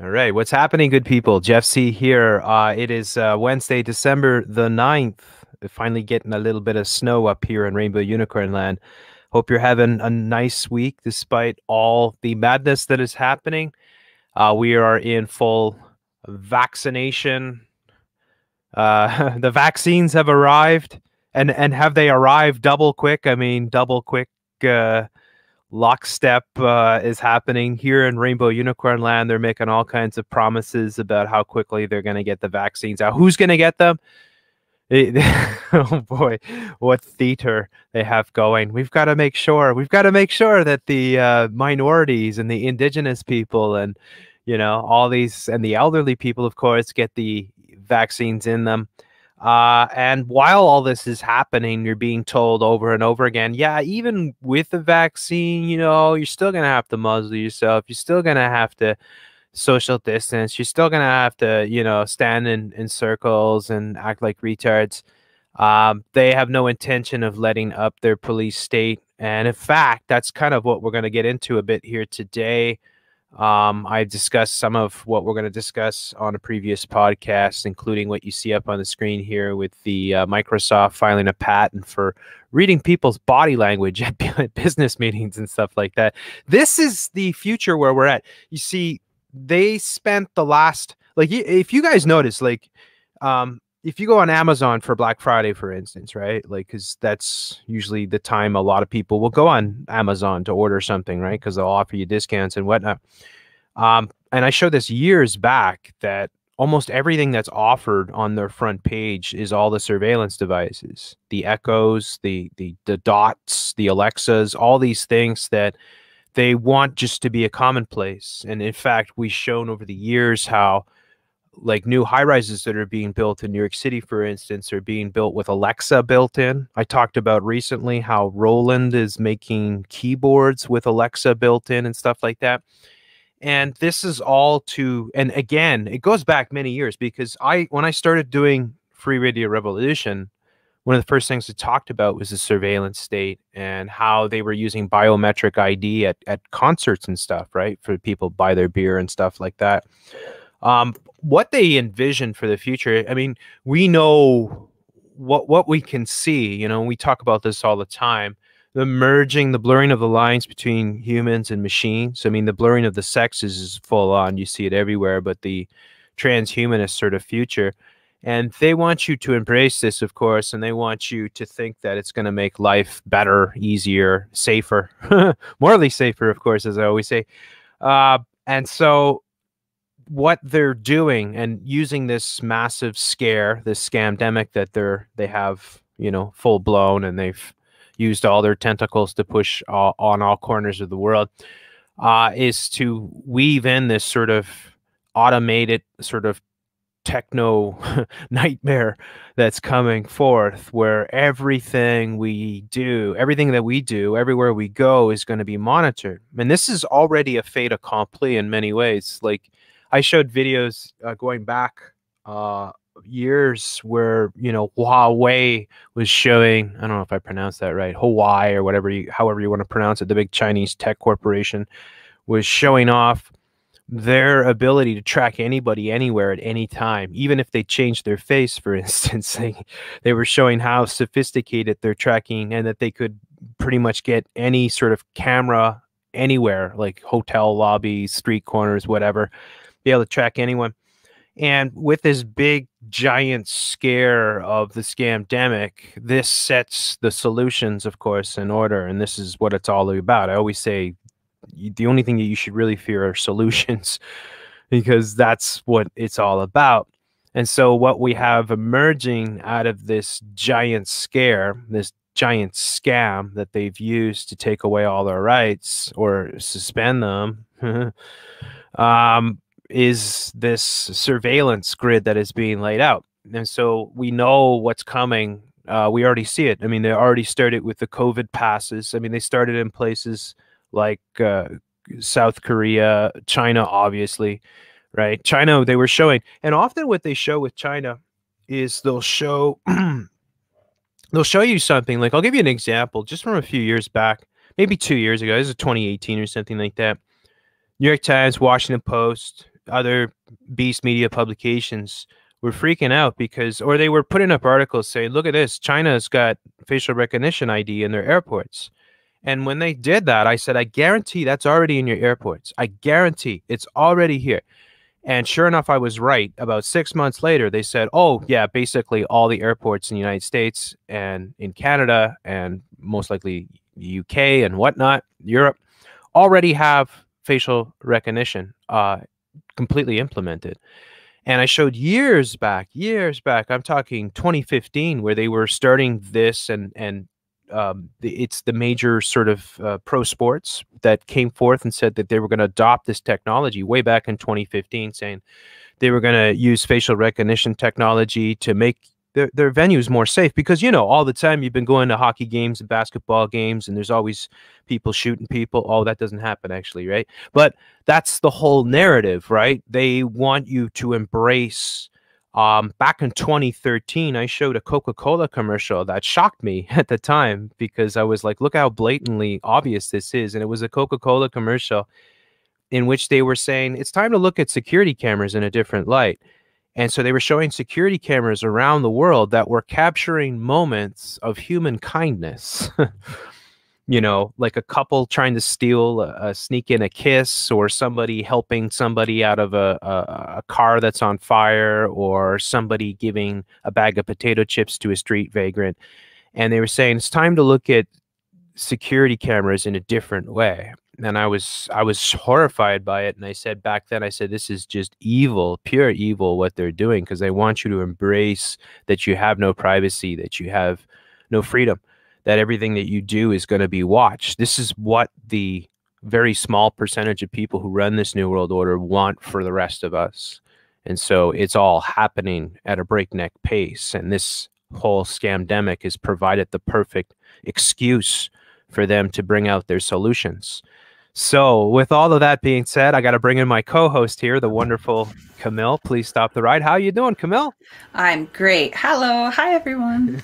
All right, what's happening, good people? Jeff C here. It is Wednesday, December the 9th. Finally getting a little bit of snow up here in Rainbow Unicorn Land. Hope you're having a nice week despite all the madness that is happening. We are in full vaccination. The vaccines have arrived, and have they arrived double quick? I mean, double quick. Lockstep is happening here in Rainbow Unicorn Land. They're making all kinds of promises about how quickly they're going to get the vaccines out. Who's going to get them? Oh boy, what theater they have going. We've got to make sure. We've got to make sure that the minorities and the indigenous people and all these and the elderly people, of course, get the vaccines in them. And while all this is happening, you're being told over and over again, yeah, even with the vaccine, you're still going to have to muzzle yourself. You're still going to have to social distance. You're still going to have to, stand in circles and act like retards. They have no intention of letting up their police state. And in fact, that's kind of what we're going to get into a bit here today. I discussed some of what we're going to discuss on a previous podcast, including what you see up on the screen here with the Microsoft filing a patent for reading people's body language at business meetings and stuff like that. This is the future where we're at. You see, they spent the last, if you guys notice, if you go on Amazon for Black Friday, for instance, right? Because that's usually the time a lot of people will go on Amazon to order something, right? Because they'll offer you discounts and whatnot. And I showed this years back that almost everything that's offered on their front page is all the surveillance devices, the Echoes, the Dots, the Alexas, all these things that they want just to be a commonplace. And in fact, we've shown over the years how new high-rises that are being built in New York City, for instance, are being built with Alexa built in. I talked about recently how Roland is making keyboards with Alexa built in and stuff like that. And this is all and again, it goes back many years because when I started doing Free Radio Revolution, one of the first things I talked about was the surveillance state and how they were using biometric ID at concerts and stuff, right? For people to buy their beer and stuff like that. What they envision for the future, I mean, we know what we can see, we talk about this all the time, the blurring of the lines between humans and machines. I mean, the blurring of the sexes is full on, you see it everywhere, but the transhumanist sort of future. And they want you to embrace this, of course, and they want you to think that it's going to make life better, easier, safer, morally safer, of course, as I always say. And so what they're doing and using this massive scare, this scamdemic that they have, full blown, and they've used all their tentacles to push on all corners of the world, is to weave in this sort of automated sort of techno nightmare that's coming forth, where everything that we do, everywhere we go, is going to be monitored. And this is already a fait accompli in many ways. I showed videos going back years where, Huawei was showing, I don't know if I pronounced that right, Hawaii or however you want to pronounce it, the big Chinese tech corporation was showing off their ability to track anybody anywhere at any time, even if they changed their face, for instance. They were showing how sophisticated their tracking, and that they could pretty much get any sort of camera anywhere, like hotel lobbies, street corners, whatever, be able to track anyone. And with this big giant scare of the scamdemic, this sets the solutions, of course, in order. And this is what it's all about. I always say the only thing that you should really fear are solutions, because that's what it's all about. And so what we have emerging out of this giant scare, this giant scam that they've used to take away all their rights or suspend them, is this surveillance grid that is being laid out. And so we know what's coming. We already see it. I mean, they already started with the COVID passes. I mean, they started in places like South Korea, China, obviously, right? China, they were showing. And often what they show with China is they'll show you something. Like, I'll give you an example just from a few years back, maybe 2 years ago. This is 2018 or something like that. New York Times, Washington Post, other beast media publications were freaking out because, or they were putting up articles saying, look at this, China's got facial recognition ID in their airports. And when they did that, I said, I guarantee that's already in your airports. I guarantee it's already here. And sure enough, I was right. About 6 months later, they said, oh, yeah, basically all the airports in the United States and in Canada and most likely the UK and whatnot, Europe, already have facial recognition completely implemented. And I showed years back, I'm talking 2015, where they were starting this, and it's the major sort of pro sports that came forth and said that they were going to adopt this technology way back in 2015, saying they were going to use facial recognition technology to make their venues more safe. Because, you know, all the time you've been going to hockey games and basketball games and there's always people shooting people. Oh, that doesn't happen actually, right? But that's the whole narrative, right? They want you to embrace. Back in 2013, I showed a Coca-Cola commercial that shocked me at the time because I was like, look how blatantly obvious this is. And it was a Coca-Cola commercial in which they were saying, it's time to look at security cameras in a different light. And so they were showing security cameras around the world that were capturing moments of human kindness. You know, like a couple trying to sneak in a kiss, or somebody helping somebody out of a car that's on fire, or somebody giving a bag of potato chips to a street vagrant. And they were saying it's time to look at security cameras in a different way. And I was horrified by it. And I said back then, I said, this is just evil, pure evil, what they're doing, because they want you to embrace that you have no privacy, that you have no freedom, that everything that you do is going to be watched. This is what the very small percentage of people who run this New World Order want for the rest of us. And so it's all happening at a breakneck pace. And this whole scamdemic has provided the perfect excuse for them to bring out their solutions. So with all of that being said, I got to bring in my co-host here, the wonderful Camille. Please stop the ride. How you doing, Camille? I'm great. Hello. Hi, everyone.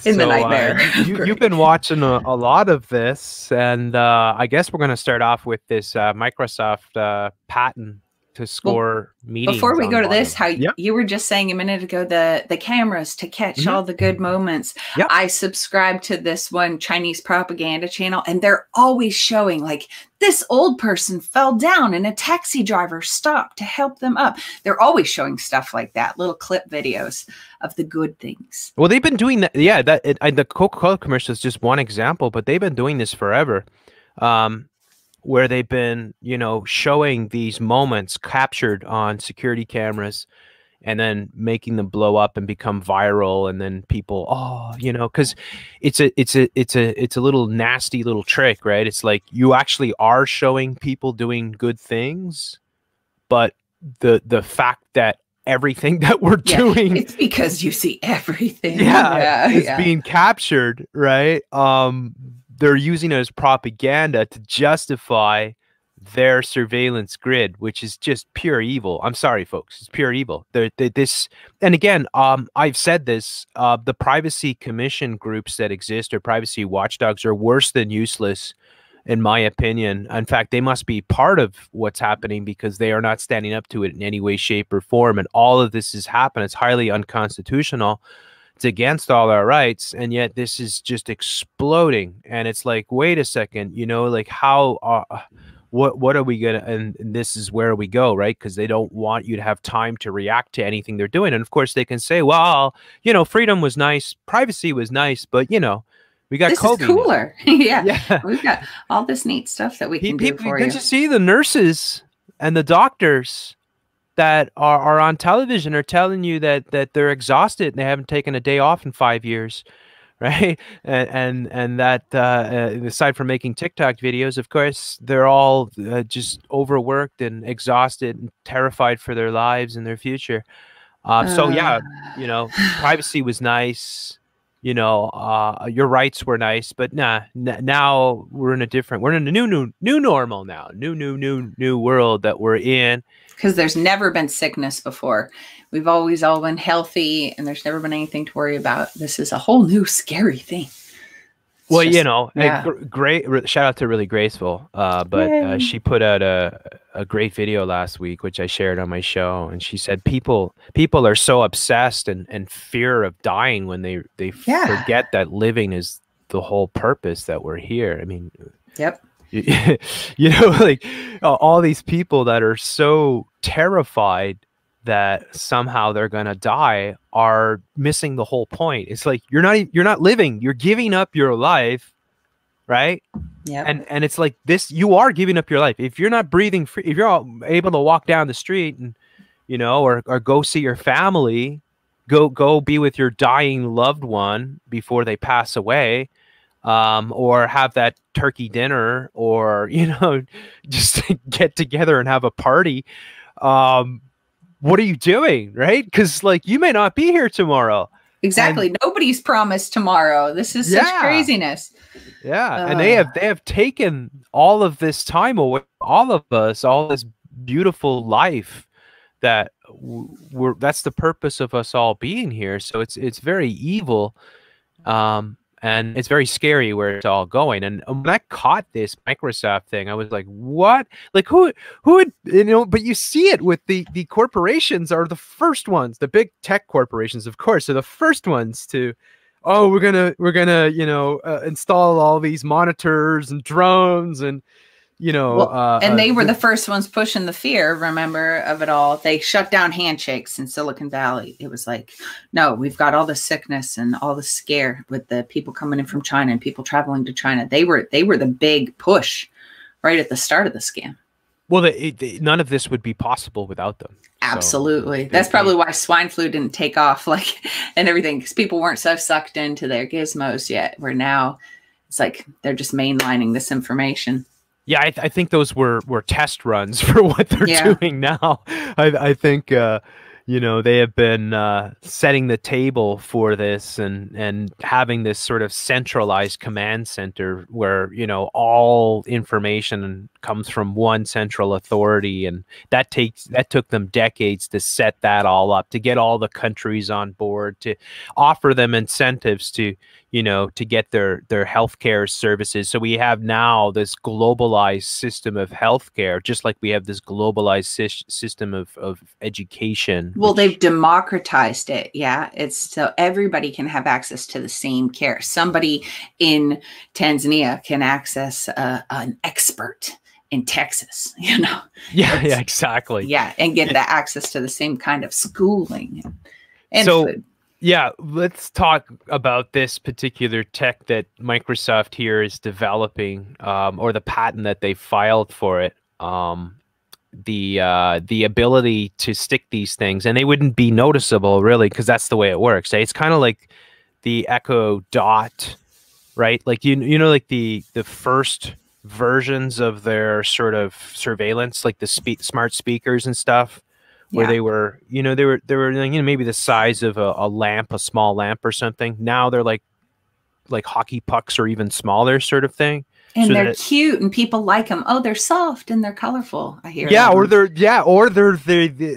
In the nightmare. You've been watching a lot of this, and I guess we're going to start off with this Microsoft patent to score meetings. Before we go to this, how you were just saying a minute ago, the cameras to catch all the good moments. Yep. I subscribe to this one Chinese propaganda channel, and they're always showing like this old person fell down and a taxi driver stopped to help them up. They're always showing stuff like that, little clip videos of the good things. Well, they've been doing that. Yeah, the Coca-Cola commercial is just one example, but they've been doing this forever. Where they've been, you know, showing these moments captured on security cameras and then making them blow up and become viral. And then people, oh, you know, because it's a little nasty little trick, right? It's like you actually are showing people doing good things, but the fact that everything that we're doing, it's because you see everything. It's being captured, right? They're using it as propaganda to justify their surveillance grid, which is just pure evil. I'm sorry, folks. It's pure evil. And again, I've said this, the privacy commission groups that exist, or privacy watchdogs, are worse than useless, in my opinion. In fact, they must be part of what's happening because they are not standing up to it in any way, shape, or form. And all of this has happened. It's highly unconstitutional. It's against all our rights, and yet this is just exploding. And it's like, wait a second, you know, like how, what are we gonna? And this is where we go, right? Because they don't want you to have time to react to anything they're doing. And of course, they can say, well, you know, freedom was nice, privacy was nice, but you know, we got COVID. This is cooler. Yeah, we've got all this neat stuff that we can do for you. Did you see the nurses and the doctors that are on television are telling you that they're exhausted and they haven't taken a day off in 5 years, right? And that aside from making TikTok videos, of course, they're all just overworked and exhausted and terrified for their lives and their future. So yeah, you know, privacy was nice. You know, your rights were nice, but now we're in a new normal now, new world that we're in. Because there's never been sickness before. We've always all been healthy, and there's never been anything to worry about. This is a whole new scary thing. Well, just, great shout out to Really Graceful. But she put out a great video last week, which I shared on my show, and she said people are so obsessed and fear of dying when they forget that living is the whole purpose, that we're here. I mean, like all these people that are so terrified that somehow they're gonna die are missing the whole point. It's like you're not living, you're giving up your life, right? Yeah. And it's like this, you are giving up your life. If you're not breathing free, if you're able to walk down the street and or go see your family, go be with your dying loved one before they pass away, or have that turkey dinner, or just get together and have a party, what are you doing, right? Because like you may not be here tomorrow. Exactly. And nobody's promised tomorrow. This is such craziness. Yeah. And they have taken all of this time away, all of us, all this beautiful life that that's the purpose of us all being here. So it's very evil. And it's very scary where it's all going. And when I caught this Microsoft thing, I was like, what? Like who would, but you see it with the corporations are the first ones, the big tech corporations, of course, are the first ones to, we're gonna install all these monitors and drones and, and they were the first ones pushing the fear, remember, of it all. They shut down handshakes in Silicon Valley. It was like, no, we've got all the sickness and all the scare with the people coming in from China and people traveling to China. They were the big push right at the start of the scam. Well, none of this would be possible without them. Absolutely. So that's probably why swine flu didn't take off and everything, because people weren't so sucked into their gizmos yet, where now it's like they're just mainlining this information. Yeah, I think those were test runs for what they're doing now. I think they have been setting the table for this and having this sort of centralized command center where all information comes from one central authority, and that took them decades to set that all up, to get all the countries on board, to offer them incentives to to get their healthcare services. So we have now this globalized system of healthcare, just like we have this globalized system of education. Well, they've democratized it. Yeah. It's so everybody can have access to the same care. Somebody in Tanzania can access an expert in Texas, Yeah, exactly. Yeah. And get the access to the same kind of schooling and so, food. Yeah, let's talk about this particular tech that Microsoft here is developing, or the patent that they filed for it. The ability to stick these things, and they wouldn't be noticeable really, because that's the way it works. It's kind of like the Echo Dot, right? Like like the first versions of their sort of surveillance, like the smart speakers and stuff. Where they were, they were maybe the size of a lamp, a small lamp or something. Now they're like hockey pucks or even smaller, sort of thing. And so they're cute, and people like them. Oh, they're soft and they're colorful. I hear. Yeah, or they're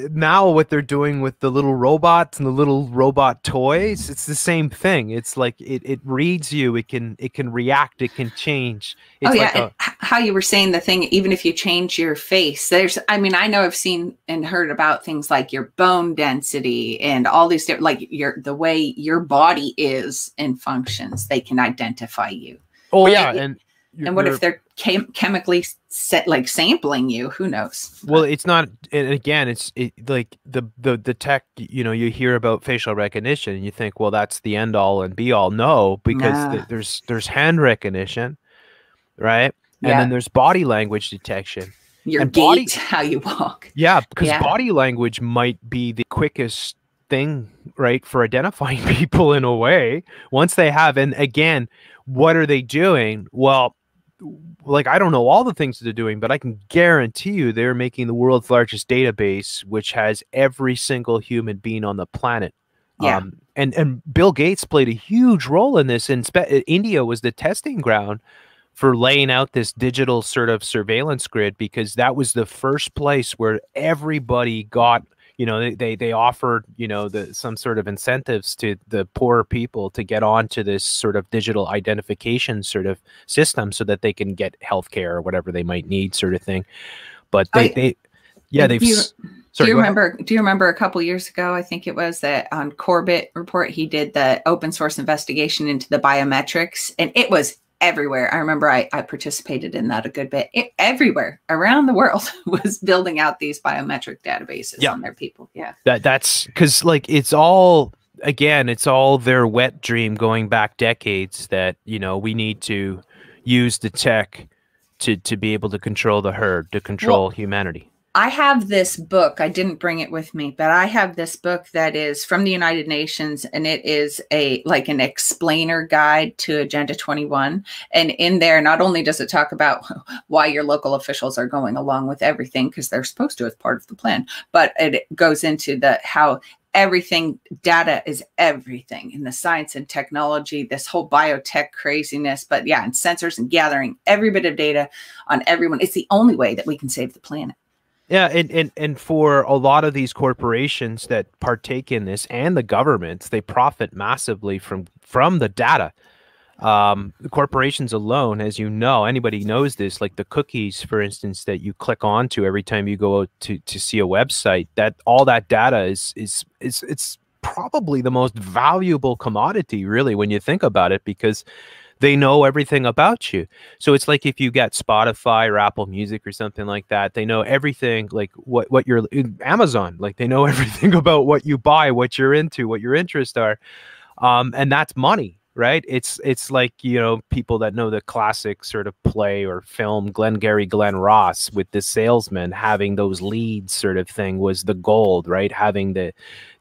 now what they're doing with the little robots and the little robot toys. It's the same thing. It's like it reads you. It can react. It can change. It's how you were saying the thing. Even if you change your face, I know I've seen and heard about things like your bone density and all these different, like the way your body is and functions. They can identify you. Oh yeah, and what if they're chemically sampling you? Who knows? Well, it's not. And again, it's like the tech. You hear about facial recognition, and you think, well, that's the end all and be all. No, because there's hand recognition, right? And then there's body language detection. Your gait, how you walk. Yeah, because body language might be the quickest thing, right, for identifying people in a way. Once they have, and again, what are they doing? Well, like, I don't know all the things that they're doing, but I can guarantee you they're making the world's largest database, which has every single human being on the planet. Yeah. And Bill Gates played a huge role in this. And India was the testing ground for laying out this digital sort of surveillance grid, because that was the first place where everybody got they offered, some sort of incentives to the poorer people to get onto this sort of digital identification sort of system so that they can get healthcare or whatever they might need, sort of thing. But they've do you remember a couple years ago, I think it was, that on Corbett Report, he did the open source investigation into the biometrics, and it was everywhere. I remember I participated in that a good bit. Everywhere around the world was building out these biometric databases on their people. Yeah. That's because, like, it's all their wet dream going back decades that, we need to use the tech to be able to control the herd, to control humanity. I have this book. I didn't bring it with me, but I have this book that is from the United Nations, and it is an explainer guide to Agenda 21. And in there, not only does it talk about why your local officials are going along with everything, because they're supposed to as part of the plan, but it goes into how everything, data is everything in the science and technology, this whole biotech craziness, but and sensors and gathering every bit of data on everyone. It's the only way that we can save the planet. Yeah, and for a lot of these corporations that partake in this, and the governments, they profit massively from the data. The corporations alone, as you know, anybody knows this, like the cookies, for instance, that you click onto every time you go to see a website, that all that data is it's probably the most valuable commodity, really, when you think about it, because they know everything about you. So it's like if you get Spotify or Apple Music or something like that, they know everything, like what you're Amazon, like they know everything about what you buy, what you're into, what your interests are. And that's money, right? It's like, people that know the classic sort of play or film, Glengarry Glen Ross, with the salesman having those leads sort of thing was the gold, right?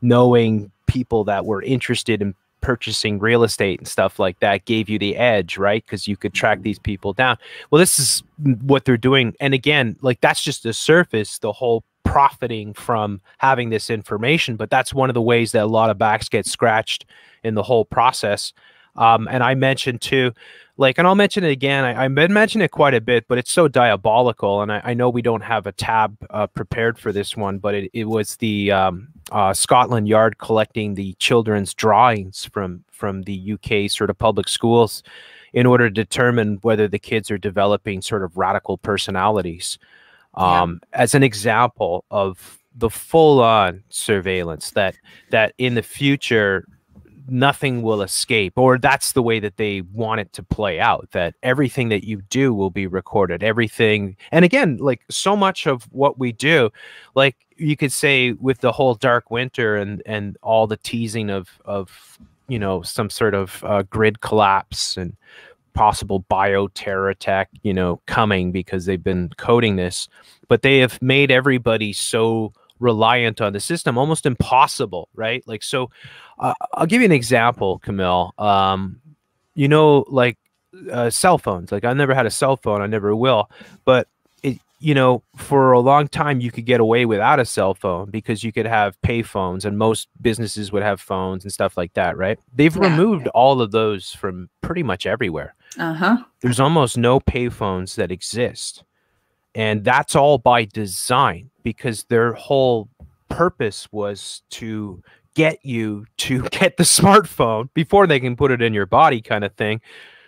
Knowing people that were interested in purchasing real estate and stuff like that gave you the edge, right? Because you could track these people down. Well, this is what they're doing. And again, like, that's just the surface, the whole profiting from having this information. But that's one of the ways that a lot of backs get scratched in the whole process. And I mentioned too, like, and I'll mention it again, I've been mentioning it quite a bit, but it's so diabolical. And I know we don't have a tab prepared for this one, but it was the Scotland Yard collecting the children's drawings from the UK sort of public schools in order to determine whether the kids are developing sort of radical personalities. As an example of the full-on surveillance that in the future nothing will escape, or that's the way that they want it to play out, that everything that you do will be recorded, everything. And again, like, so much of what we do, like you could say with the whole dark winter and all the teasing of some sort of grid collapse and possible bioterror attack, coming, because they've been coding this, but they have made everybody so reliant on the system, almost impossible, right? Like, so I'll give you an example, Camille. Like cell phones. Like, I've never had a cell phone, I never will, but for a long time you could get away without a cell phone because you could have pay phones, and most businesses would have phones and stuff like that, right? They've removed all of those from pretty much everywhere. There's almost no pay phones that exist, and that's all by design, because their whole purpose was to get you to get the smartphone before they can put it in your body, kind of thing,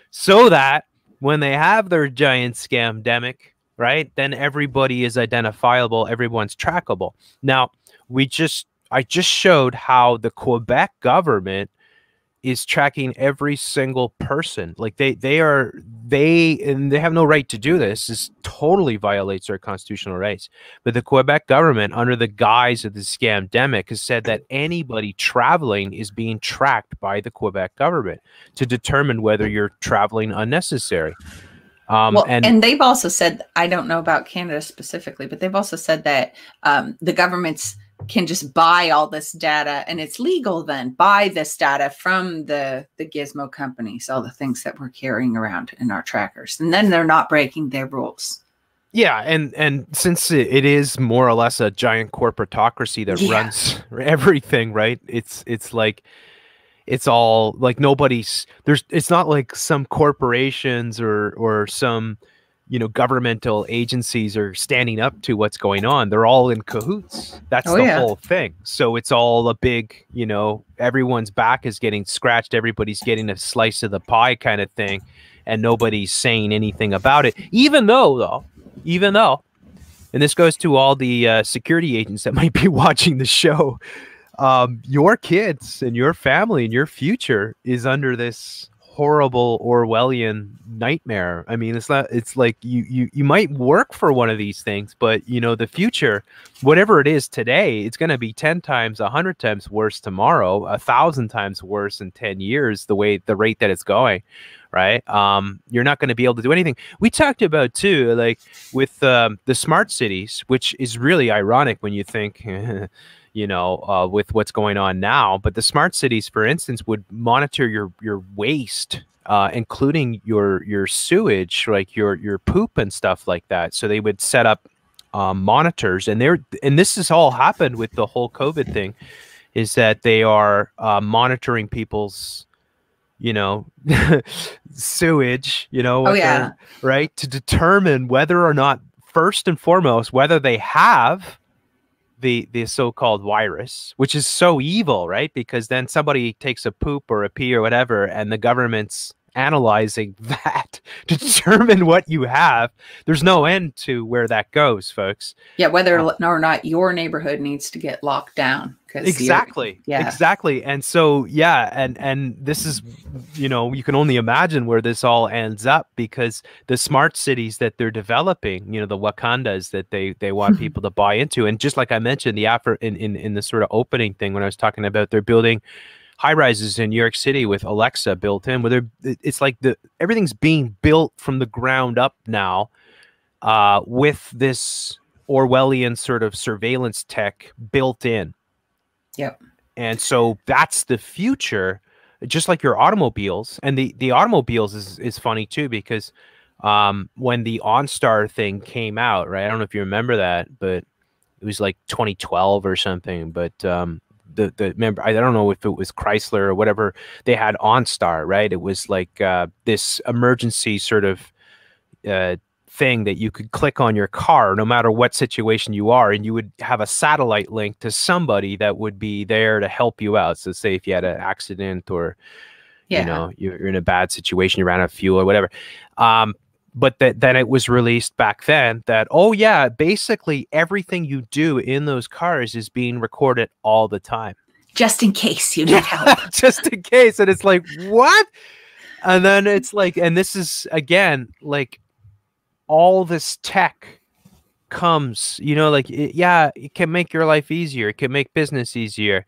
so that when they have their giant scamdemic, right, then everybody is identifiable, everyone's trackable. Now, I just showed how the Quebec government is tracking every single person. Like, they have no right to do this. This totally violates their constitutional rights. But the Quebec government, under the guise of the scamdemic, has said that anybody traveling is being tracked by the Quebec government to determine whether you're traveling unnecessary. And they've also said, I don't know about Canada specifically, but they've also said that the governments can just buy all this data, and it's legal then, buy this data from the gizmo companies, all the things that we're carrying around in our trackers, and then they're not breaking their rules. Yeah, and since it is more or less a giant corporatocracy that runs everything, right? It's like, it's all like, it's not like some corporations or some governmental agencies are standing up to what's going on. They're all in cahoots. That's the whole thing. So it's all a big, everyone's back is getting scratched. Everybody's getting a slice of the pie kind of thing. And nobody's saying anything about it. Even though, and this goes to all the security agents that might be watching the show, your kids and your family and your future is under this horrible Orwellian nightmare. I mean, it's like you might work for one of these things, but the future, whatever it is today, it's going to be 10 times, 100 times worse tomorrow, 1,000 times worse in 10 years, the rate that it's going, right? You're not going to be able to do anything. We talked about too, like with the smart cities, which is really ironic when you think with what's going on now. But the smart cities, for instance, would monitor your waste, including your sewage, like your poop and stuff like that. So they would set up monitors, and this has all happened with the whole COVID thing, is that they are monitoring people's sewage, right, to determine whether or not, first and foremost, whether they have the so-called virus, which is so evil, right? Because then somebody takes a poop or a pee or whatever, and the government's analyzing that to determine what you have. There's no end to where that goes, folks. Yeah, whether or not your neighborhood needs to get locked down. Exactly. And so, and this is, you can only imagine where this all ends up, because the smart cities that they're developing, the Wakandas that they want people to buy into. And just like I mentioned, the effort in the sort of opening thing when I was talking about, they're building high rises in New York City with Alexa built in, where it's like everything's being built from the ground up now, with this Orwellian sort of surveillance tech built in. Yep. And so that's the future, just like your automobiles. And the automobiles is funny too, because when the OnStar thing came out, right? I don't know if you remember that, but it was like 2012 or something. But remember, I don't know if it was Chrysler or whatever, they had OnStar, right? It was like this emergency sort of thing that you could click on your car no matter what situation you are, and you would have a satellite link to somebody that would be there to help you out. So say if you had an accident, or you're in a bad situation, you ran out of fuel or whatever, but then it was released back then that, basically everything you do in those cars is being recorded all the time, just in case you need help. Just in case. And it's like, what? And then it's like, and this is again, like, all this tech comes, it can make your life easier. It can make business easier.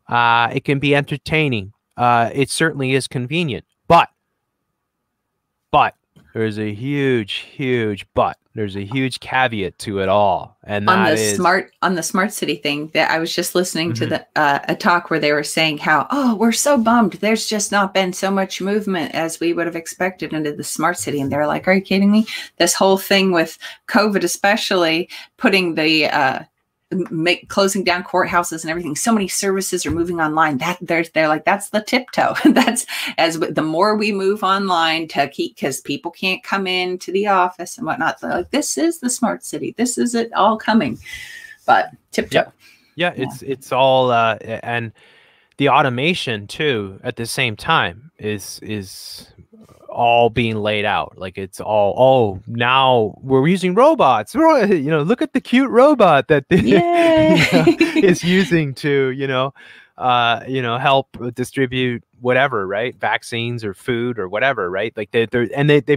It can be entertaining. It certainly is convenient, but there's a huge but. There's a huge caveat to it all, and on the smart city thing, that I was just listening to a talk where they were saying how, we're so bummed, there's just not been so much movement as we would have expected into the smart city, and they're like, are you kidding me? This whole thing with COVID, especially putting the closing down courthouses and everything, so many services are moving online, that they're like, that's the tiptoe. That's the more we move online to keep, because people can't come into the office and whatnot, they're like, this is the smart city, this is it all coming. But tiptoe. It's all and the automation too at the same time is all being laid out. Like, it's all, now we're using robots. Look at the cute robot that is using to, help distribute whatever, right? Vaccines or food or whatever, right? Like they've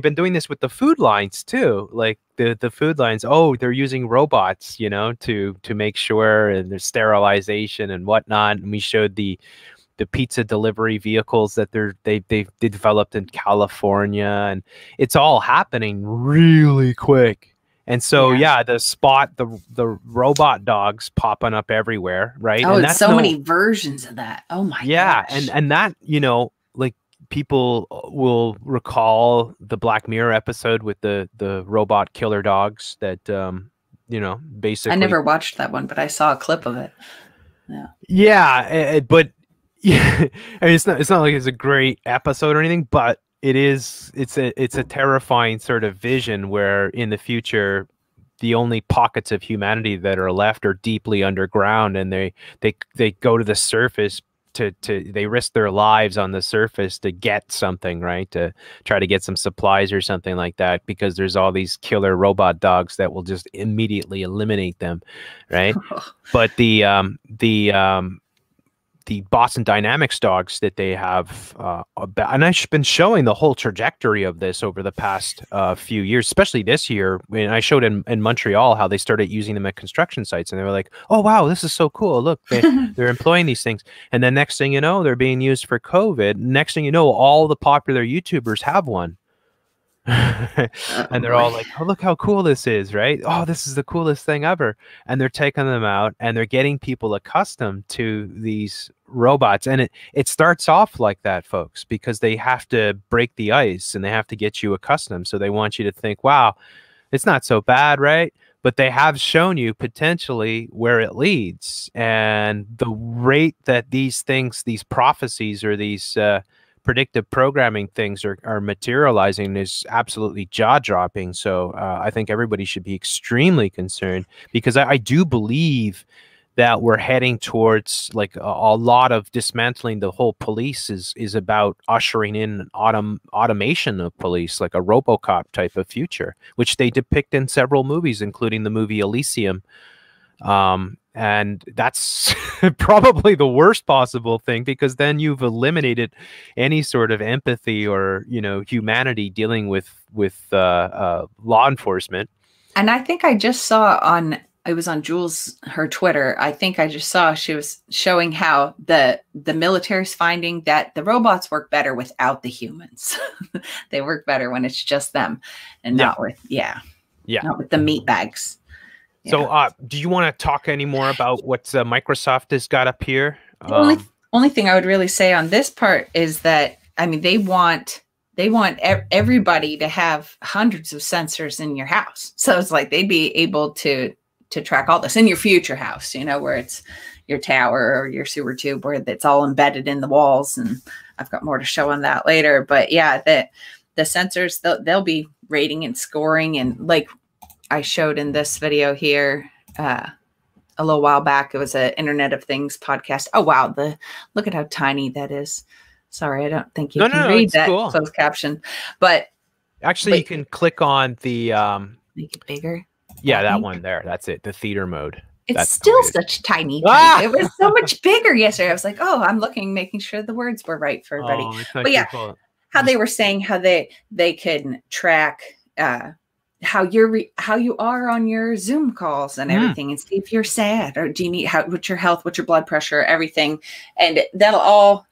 been doing this with the food lines too. Like the food lines, they're using robots, to make sure, and there's sterilization and whatnot. And we showed the pizza delivery vehicles that they developed in California, and it's all happening really quick. And so the robot dogs popping up everywhere, right? And that's many versions of that. Oh my gosh. and that, like, people will recall the Black Mirror episode with the robot killer dogs that basically, I never watched that one, but I saw a clip of it. But I mean, it's not like it's a great episode or anything, but it's a terrifying sort of vision where in the future the only pockets of humanity that are left are deeply underground, and they go to the surface to they risk their lives on the surface to get something, right? To try to get some supplies or something like that, because there's all these killer robot dogs that will just immediately eliminate them, right? But the Boston Dynamics dogs that they have, and I've been showing the whole trajectory of this over the past few years, especially this year. When I showed in Montreal how they started using them at construction sites, and they were like, "Oh wow, this is so cool! Look, they're employing these things." And then next thing you know, they're being used for COVID. Next thing you know, all the popular YouTubers have one. And they're all like, "Oh, look how cool this is," right? "Oh, this is the coolest thing ever." And they're taking them out and they're getting people accustomed to these robots. And it starts off like that, folks, because they have to break the ice and they have to get you accustomed. So they want you to think, wow, it's not so bad, right? But they have shown you potentially where it leads. And the rate that these things, these prophecies or these predictive programming things are materializing is absolutely jaw-dropping. So I think everybody should be extremely concerned, because I do believe that we're heading towards like a lot of dismantling the whole police is about ushering in automation of police, like a RoboCop type of future, which they depict in several movies, including the movie Elysium. And that's probably the worst possible thing, because then you've eliminated any sort of empathy or, you know, humanity dealing with law enforcement. And I think I just saw it was on Jules, her Twitter. I think I just saw she was showing how the military's finding that the robots work better without the humans. They work better when it's just them and not with, not with the meat bags. So do you want to talk any more about what Microsoft has got up here? The only thing I would really say on this part is that, I mean, they want everybody to have hundreds of sensors in your house. So it's like they'd be able to track all this in your future house, you know, where it's your tower or your sewer tube, where it's all embedded in the walls. And I've got more to show on that later. But yeah, the sensors, they'll be rating and scoring, and like I showed in this video here a little while back. It was an Internet of Things podcast. Oh, wow. Look at how tiny that is. Sorry, I don't think you can read that closed caption. But actually, you can click on the... make it bigger. Yeah, that one there. That's it. The theater mode. It's still such tiny. It was so much bigger yesterday. I was like, oh, I'm making sure the words were right for everybody. But yeah, how they were saying how they can track... how you are on your Zoom calls and everything, and see if you're sad or do you need what's your health, what's your blood pressure, everything, and it'll all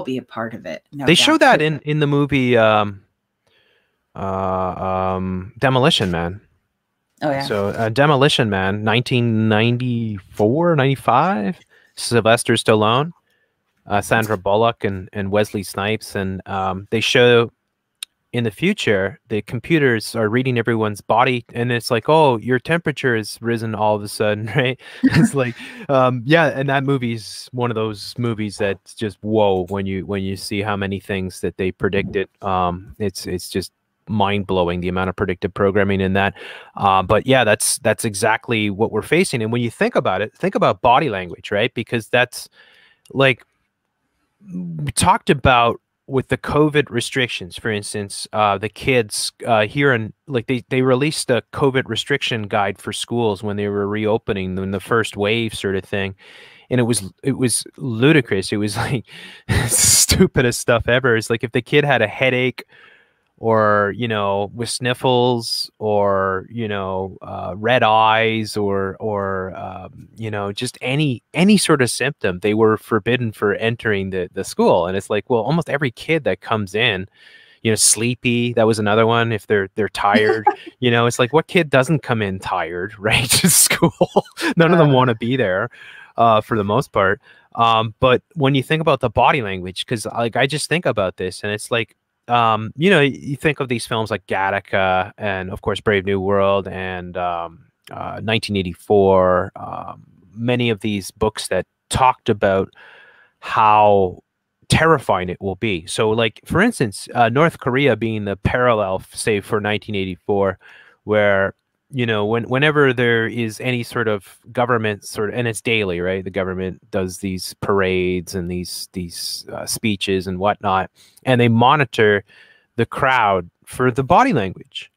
be a part of it. They show that in the movie Demolition Man. Oh yeah. So Demolition Man, 1994, 95, Sylvester Stallone, Sandra Bullock, and Wesley Snipes, and they show. In the future, the computers are reading everyone's body, and it's like, oh, your temperature has risen all of a sudden, right? It's like, yeah, and that movie's one of those movies that's just whoa when you see how many things that they predicted. It's just mind blowing the amount of predictive programming in that. But yeah, that's exactly what we're facing. And when you think about it, think about body language, right? Because that's like we talked about. With the COVID restrictions, for instance, the kids here in like they released a COVID restriction guide for schools when they were reopening in the first wave sort of thing, and it was ludicrous. It was like stupidest stuff ever. It's like if the kid had a headache, or with sniffles, or red eyes, or just any sort of symptom, they were forbidden for entering the school. And it's like, well, almost every kid that comes in, sleepy, that was another one. If they're tired, it's like, what kid doesn't come in tired, right, to school? None of them want to be there for the most part. But when you think about the body language, because like I just think about this, and it's like, you think of these films like Gattaca, and of course Brave New World, and 1984, many of these books that talked about how terrifying it will be. So, like, for instance, North Korea being the parallel, say, for 1984, where, you know, whenever there is any sort of government and it's daily, right? The government does these parades and these speeches and whatnot, and they monitor the crowd for the body language.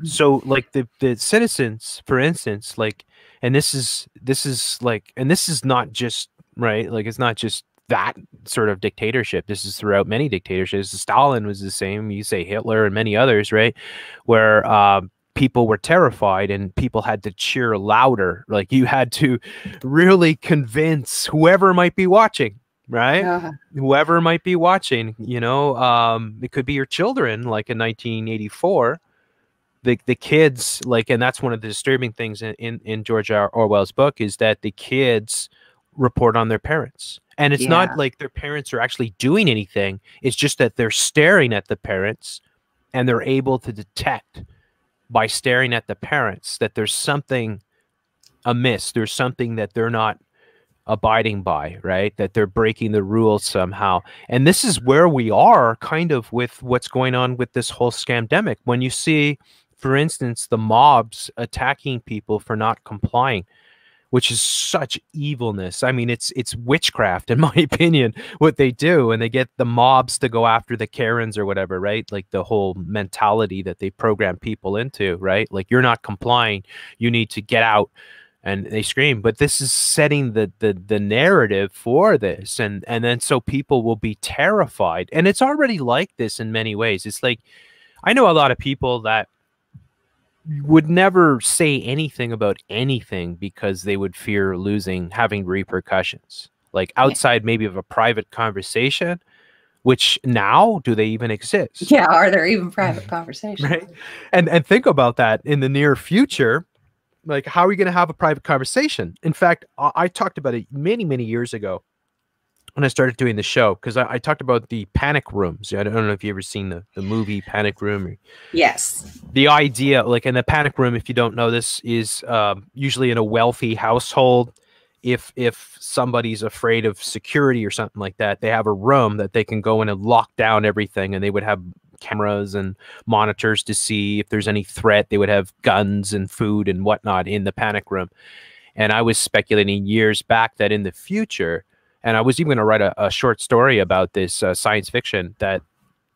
So, like, the citizens, for instance, like, and this is like, and this is not just, right, like, it's not just that sort of dictatorship. This is throughout many dictatorships. Stalin was the same. You say Hitler and many others, right? Where people were terrified and people had to cheer louder. Like, you had to really convince whoever might be watching, right? Whoever might be watching, you know, it could be your children, like in 1984. The kids, like, and that's one of the disturbing things in George Orwell's book, is that the kids report on their parents. And it's not like their parents are actually doing anything. It's just that they're staring at the parents, and they're able to detect by staring at the parents that there's something amiss. There's something that they're not abiding by, right? That they're breaking the rules somehow. And this is where we are kind of with what's going on with this whole scamdemic. When you see, for instance, the mobs attacking people for not complying, which is such evilness. I mean, it's witchcraft, in my opinion, what they do. And they get the mobs to go after the Karens or whatever, right? Like, the whole mentality that they program people into, right? Like, you're not complying, you need to get out. And they scream. But this is setting the narrative for this. And then so people will be terrified. And it's already like this in many ways. It's like, I know a lot of people that would never say anything about anything because they would fear having repercussions, like outside maybe of a private conversation, which now, do they even exist? Yeah. Are there even private conversations? Right. And think about that in the near future. Like, how are we going to have a private conversation? In fact, I talked about it many, many years ago when I started doing the show, because I talked about the panic rooms. I don't know if you've ever seen the movie Panic Room. Yes. The idea, like, in the panic room, if you don't know this, is usually in a wealthy household. If somebody's afraid of security or something like that, they have a room that they can go in and lock down everything, and they would have cameras and monitors to see if there's any threat. They would have guns and food and whatnot in the panic room. And I was speculating years back that in the future, and I was even going to write a short story about this, science fiction, that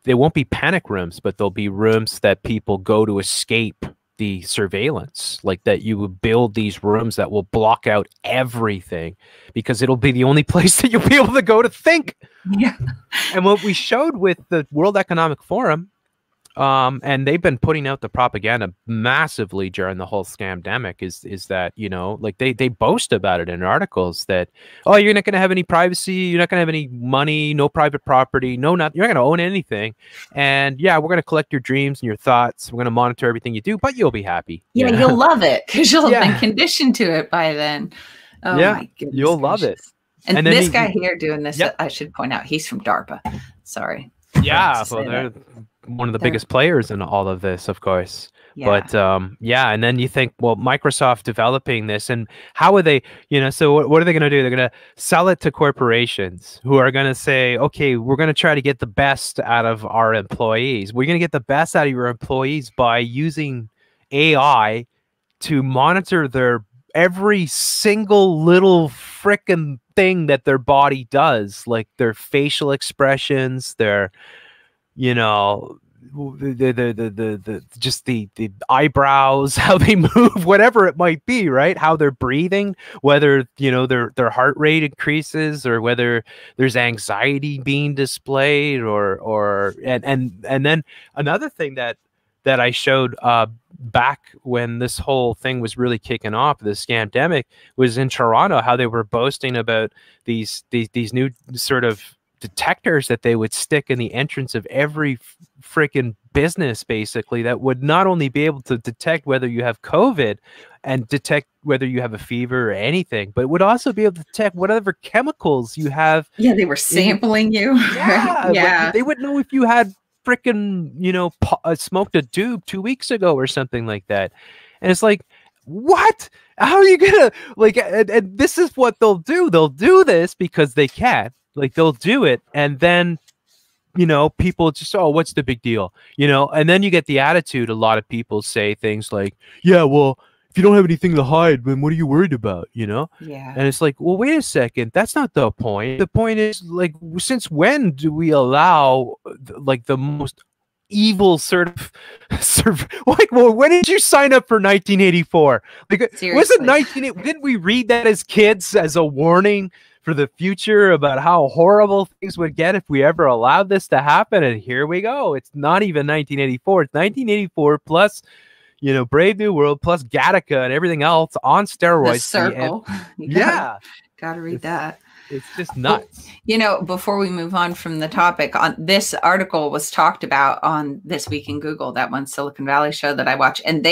there won't be panic rooms, but there'll be rooms that people go to escape the surveillance. Like, that you would build these rooms that will block out everything, because it'll be the only place that you'll be able to go to think. Yeah. And what we showed with the World Economic Forum, and they've been putting out the propaganda massively during the whole scamdemic, is that, you know, like, they boast about it in articles that, oh, you're not going to have any privacy, you're not going to have any money, no private property, no, not, you're not going to own anything, and yeah, we're going to collect your dreams and your thoughts, we're going to monitor everything you do, but you'll be happy. Yeah, you'll love it, because you'll have been conditioned to it by then. Oh my goodness, you'll love it. And this guy here doing this, I should point out, he's from DARPA. Sorry. Yeah, well, they're one of the biggest players in all of this, of course. Yeah. But yeah, and then you think, well, Microsoft developing this, and how are they, you know, so what are they going to do? They're going to sell it to corporations who are going to say, okay, we're going to try to get the best out of our employees. We're going to get the best out of your employees by using AI to monitor their every single little frickin' thing that their body does, like their facial expressions, their, you know, just the eyebrows, how they move, whatever it might be, right? How they're breathing, whether, you know, their heart rate increases, or whether there's anxiety being displayed, and then another thing that I showed back when this whole thing was really kicking off, the scamdemic, was in Toronto, how they were boasting about these new sort of detectors that they would stick in the entrance of every freaking business, basically, that would not only be able to detect whether you have COVID and detect whether you have a fever or anything, but would also be able to detect whatever chemicals you have. Yeah, they were sampling you. Yeah, yeah. They would know if you had freaking, you know, smoked a doob 2 weeks ago or something like that. And it's like, what? How are you gonna, like, and this is what they'll do. They'll do this because they can. Like they'll do it, and then people just, oh, what's the big deal? And then you get the attitude. A lot of people say things like, yeah, well, if you don't have anything to hide, then what are you worried about? Yeah. And it's like, well, wait a second. That's not the point. The point is, like, since when do we allow like the most evil sort of like, well, when did you sign up for 1984? Like, wasn't didn't we read that as kids as a warning for the future about how horrible things would get if we ever allowed this to happen? And here we go. It's not even 1984. It's 1984 plus, Brave New World plus Gattaca and everything else on steroids. The Circle. Yeah. Gotta read that. It's just nuts. Before we move on from the topic, on this article was talked about on This Week in Google, that one Silicon Valley show that I watch. And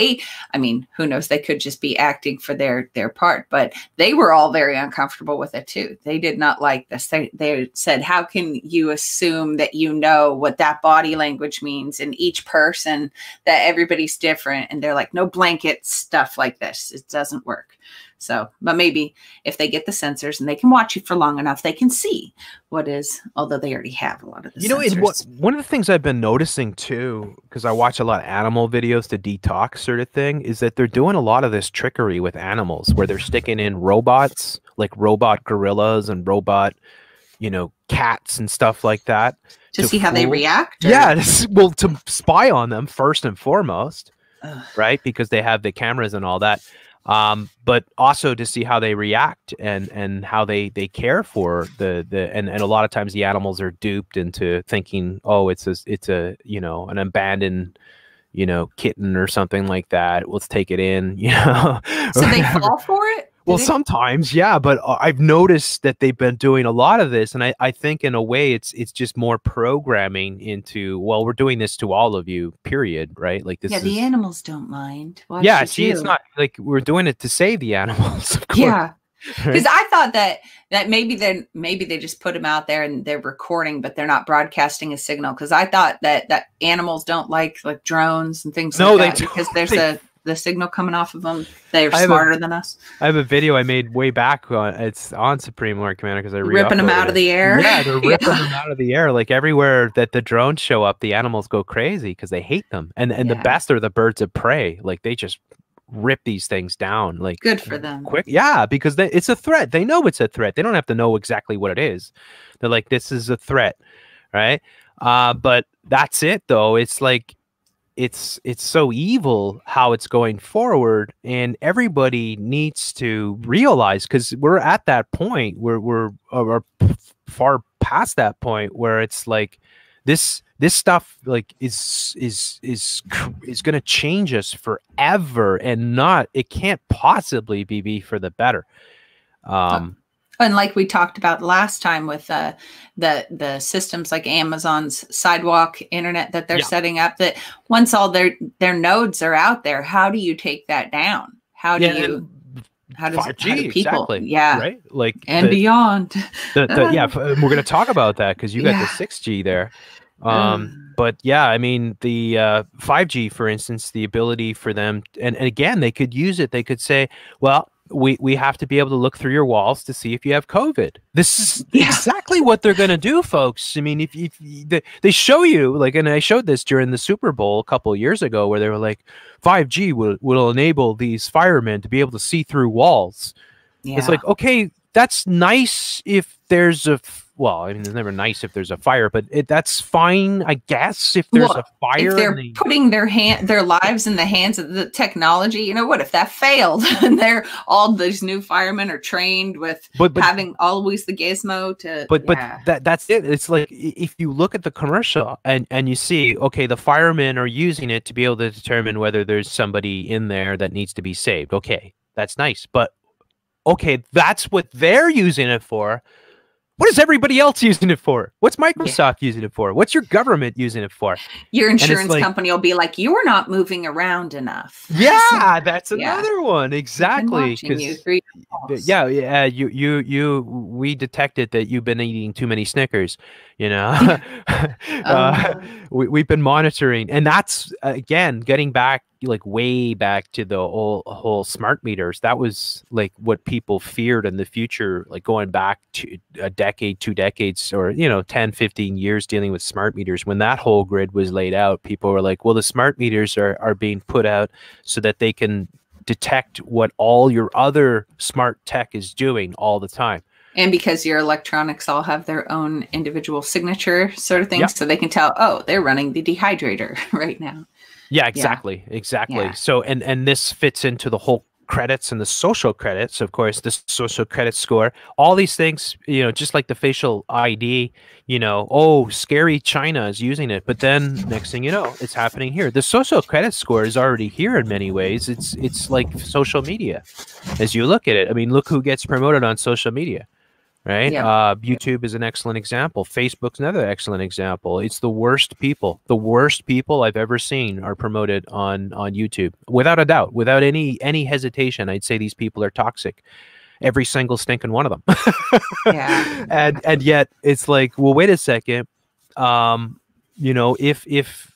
who knows, they could just be acting for their part, but they were all very uncomfortable with it too. They did not like this. They said, how can you assume that you know what that body language means in each person, that everybody's different? And they're like, no blanket stuff like this. It doesn't work. So, but maybe if they get the sensors and they can watch you for long enough, they can see what is, although they already have a lot of the sensors. One of the things I've been noticing too, because I watch a lot of animal videos to detox sort of thing, is that they're doing a lot of this trickery with animals where they're sticking in robots, like robot gorillas and robot, cats and stuff like that. To see how they react? Or? Yeah, well, to spy on them first and foremost, right? Because they have the cameras and all that. But also to see how they react and how they care for and a lot of times the animals are duped into thinking, oh, it's a an abandoned kitten or something like that. Let's take it in, So they fall for it? Well, sometimes, yeah, but I've noticed that they've been doing a lot of this, and I think in a way it's just more programming into, well, we're doing this to all of you, period, right? Like this. Yeah, the animals don't mind. Yeah, see, it's not like we're doing it to save the animals, of course. Yeah, because I thought that maybe they just put them out there and they're recording, but they're not broadcasting a signal. Because I thought that animals don't like drones and things like that, because there's the signal coming off of them. They're smarter than us. I have a video I made way back. It's on Supreme Lord Commander because I ripping them out of the air. Yeah, they're ripping them out of the air. Like everywhere that the drones show up, the animals go crazy because they hate them. And the best are the birds of prey. Like they just rip these things down. Like good for them. Quick, yeah, because it's a threat. They know it's a threat. They don't have to know exactly what it is. They're like, this is a threat, right? But that's it, though. It's like. It's so evil how it's going forward, and everybody needs to realize, because we're at that point where we're far past that point where it's like this stuff like is going to change us forever, and it can't possibly be for the better. And like we talked about last time with the systems like Amazon's Sidewalk internet that they're setting up, that once all their nodes are out there, how do you take that down? How do 5G, people, exactly, right? Like beyond. We're going to talk about that because you got the 6G there. But yeah, I mean, the 5G, for instance, the ability for them, and again, they could use it. They could say, well, we have to be able to look through your walls to see if you have COVID. This is exactly what they're going to do, folks. I mean, if they show you, like, and I showed this during the Super Bowl a couple of years ago, where they were like, 5G will enable these firemen to be able to see through walls. Yeah. It's like, okay, that's nice if there's well, I mean, it's never nice if there's a fire, but that's fine, I guess, if there's a fire. If they're putting their lives in the hands of the technology, what if that failed? And all these new firemen are trained with having always the gizmo to. But that's it. It's like if you look at the commercial and you see, okay, the firemen are using it to be able to determine whether there's somebody in there that needs to be saved. Okay, that's nice, but okay, that's what they're using it for. What is everybody else using it for? What's Microsoft using it for? What's your government using it for? Your insurance company will be like, you're not moving around enough. Yeah, that's another one. Exactly. We detected that you've been eating too many Snickers, we've been monitoring, and that's again getting back, like way back to the whole smart meters. That was like what people feared in the future, like going back to a decade, 2 decades, or 10, 15 years dealing with smart meters. When that whole grid was laid out, people were like, well, the smart meters are being put out so that they can detect what all your other smart tech is doing all the time. And because your electronics all have their own individual signature sort of thing, so they can tell, oh, they're running the dehydrator right now. Yeah, exactly. Yeah. So, and this fits into the whole credits and the social credits, of course, the social credit score, all these things, just like the facial ID, oh, scary China is using it. But then next thing you know, it's happening here. The social credit score is already here in many ways. It's like social media as you look at it. I mean, look who gets promoted on social media. Right. YouTube is an excellent example. Facebook's another excellent example. It's the worst people I've ever seen are promoted on YouTube, without a doubt, without any hesitation. I'd say these people are toxic, every single stinking one of them. And yet it's like, well, wait a second. If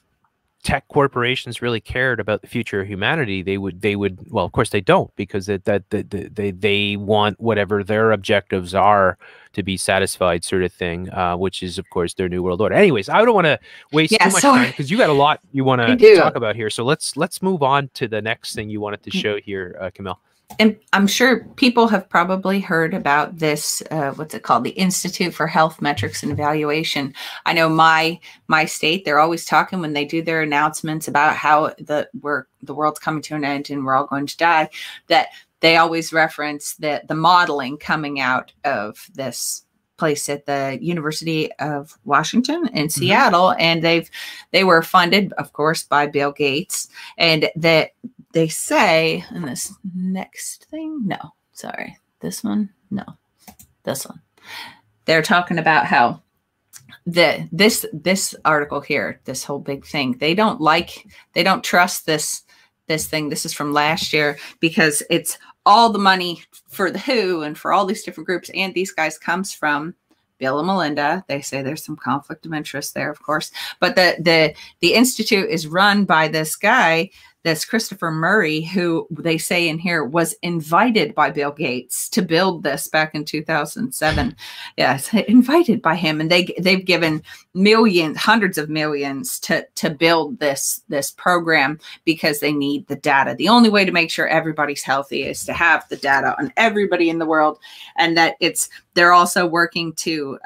tech corporations really cared about the future of humanity, they would, well, of course they don't, because they want whatever their objectives are to be satisfied, sort of thing, which is, of course, their new world order. Anyways, I don't want to waste too much time, because you got a lot you want to talk about here. So let's move on to the next thing you wanted to show here, Camille. And I'm sure people have probably heard about this, what's it called? The Institute for Health Metrics and Evaluation. I know my state, they're always talking when they do their announcements about how the world's coming to an end and we're all going to die, that they always reference the modeling coming out of this place at the University of Washington in Seattle. And they were funded, of course, by Bill Gates. And that they say in this next thing, this one, they're talking about how this article here, this whole big thing, they don't trust this thing. This is from last year, because it's all the money for the WHO and for all these different groups. And these guys comes from Bill and Melinda. They say there's some conflict of interest there, of course, but the Institute is run by this guy, this Christopher Murray, who they say in here was invited by Bill Gates to build this back in 2007. Yes, invited by him, and they've given millions, hundreds of millions to build this program, because they need the data. The only way to make sure everybody's healthy is to have the data on everybody in the world, and that they're also working to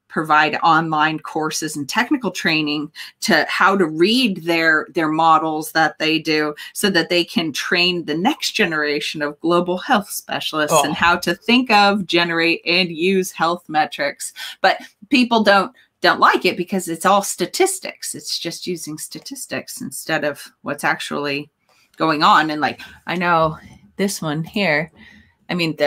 provide online courses and technical training to how to read their models that they do, so that they can train the next generation of global health specialists and how to think of, generate, and use health metrics. But people don't like it, because it's all statistics. It's just using statistics instead of what's actually going on. And like, I know this one here, I mean,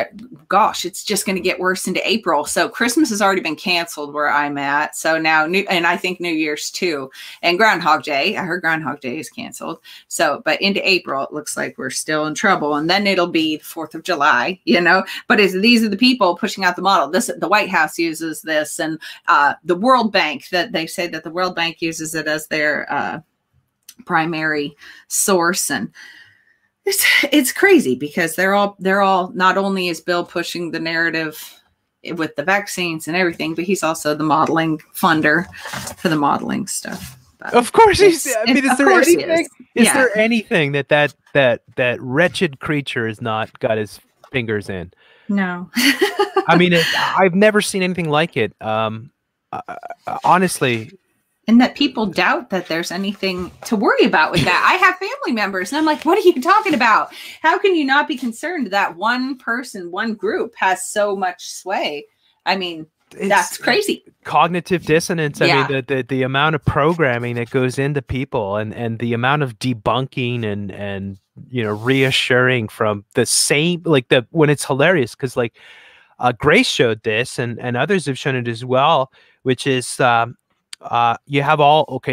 gosh, it's just going to get worse into April. So Christmas has already been canceled where I'm at. So now, and I think New Year's too, and Groundhog Day. I heard Groundhog Day is canceled. So, but into April, it looks like we're still in trouble. And then it'll be the 4th of July, But these are the people pushing out the model. The White House uses this, and the World Bank, that they say that the World Bank uses it as their primary source. And it's crazy, because they're all not only is Bill pushing the narrative with the vaccines and everything, but he's also the modeling funder for the modeling stuff. But of course is there anything that wretched creature has not got his fingers in? No. I mean, I've never seen anything like it. Honestly. And that people doubt that there's anything to worry about with that. I have family members, and I'm like, what are you talking about? How can you not be concerned that one person, one group has so much sway? I mean, that's crazy. Cognitive dissonance. I mean, the amount of programming that goes into people, and the amount of debunking and reassuring from the same, when it's hilarious, because Grace showed this, and others have shown it as well, which is you have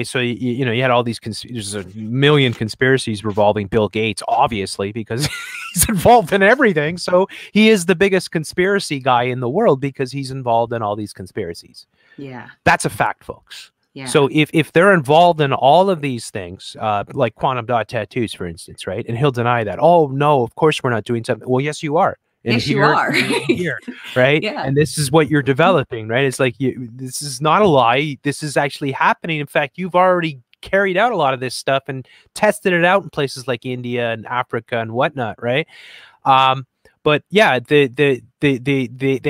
so you had all these there's a million conspiracies revolving Bill Gates, obviously, because he's involved in everything. So he is the biggest conspiracy guy in the world, because he's involved in all these conspiracies. Yeah, that's a fact, folks. So if they're involved in all of these things, like quantum dot tattoos, for instance, right? And he'll deny that. Oh no, of course we're not doing something. Well, yes, you are. And yes, you are. Here, right? Yeah. And this is what you're developing, right? It's like this is not a lie. This is actually happening. In fact, you've already carried out a lot of this stuff and tested it out in places like India and Africa and whatnot, right? But yeah, they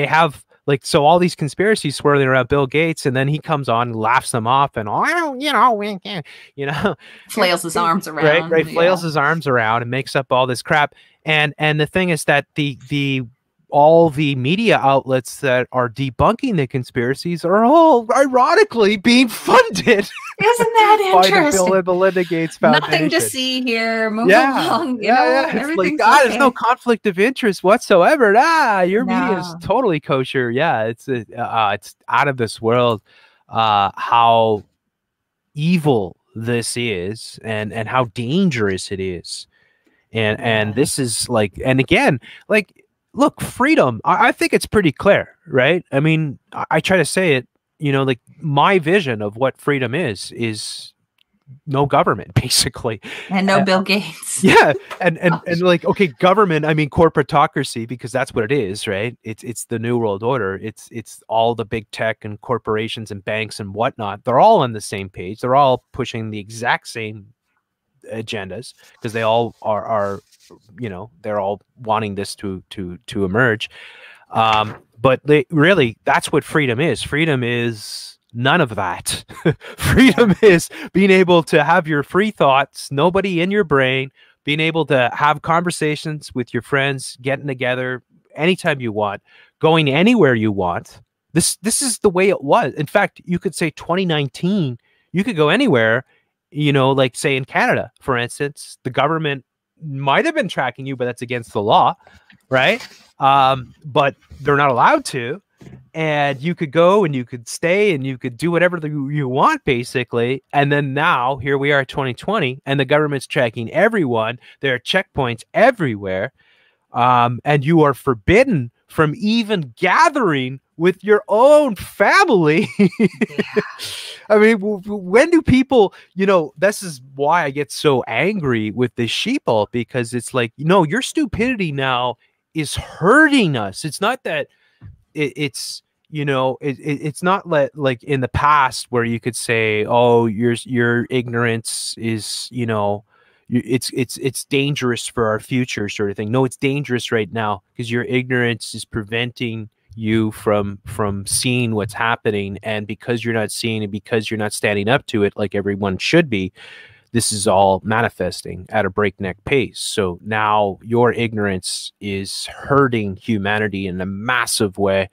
have, like, so all these conspiracies swirling around Bill Gates, and then he comes on and laughs them off, and flails his arms around, right, flails his arms around and makes up all this crap. And the thing is that all the media outlets that are debunking the conspiracies are all ironically being funded. Isn't that interesting? By the Bill and Melinda Gates Foundation. Nothing to see here. Move along. It's like, there's no conflict of interest whatsoever. Your media is totally kosher. Yeah, it's out of this world. How evil this is, and how dangerous it is, and this is like, and again, like, look, freedom. I think it's pretty clear, right? I mean, I try to say it. Like, my vision of what freedom is no government, basically, and no Bill Gates. Yeah, and like, okay, government. I mean, corporatocracy, because that's what it is, right? It's the New World Order. It's all the big tech and corporations and banks and whatnot. They're all on the same page. They're all pushing the exact same agendas, because they all are they're all wanting this to emerge. But that's what freedom is. Freedom is none of that. Freedom is being able to have your free thoughts, nobody in your brain, being able to have conversations with your friends, getting together anytime you want, going anywhere you want. This is the way it was. In fact, you could say 2019, you could go anywhere, like, say, in Canada, for instance, the government might have been tracking you, but that's against the law, right? But they're not allowed to, and you could go and you could stay and you could do whatever you want, basically. And then now here we are, 2020, and the government's tracking everyone. There are checkpoints everywhere, and you are forbidden from even gathering with your own family. I mean, when do people, this is why I get so angry with this sheeple, because it's like, your stupidity now is hurting us. It's not that it's not like in the past where you could say, oh, your ignorance is, it's dangerous for our future, sort of thing. No, it's dangerous right now, because your ignorance is preventing you from seeing what's happening, and because you're not seeing it, because you're not standing up to it like everyone should be, this is all manifesting at a breakneck pace. So now your ignorance is hurting humanity in a massive way,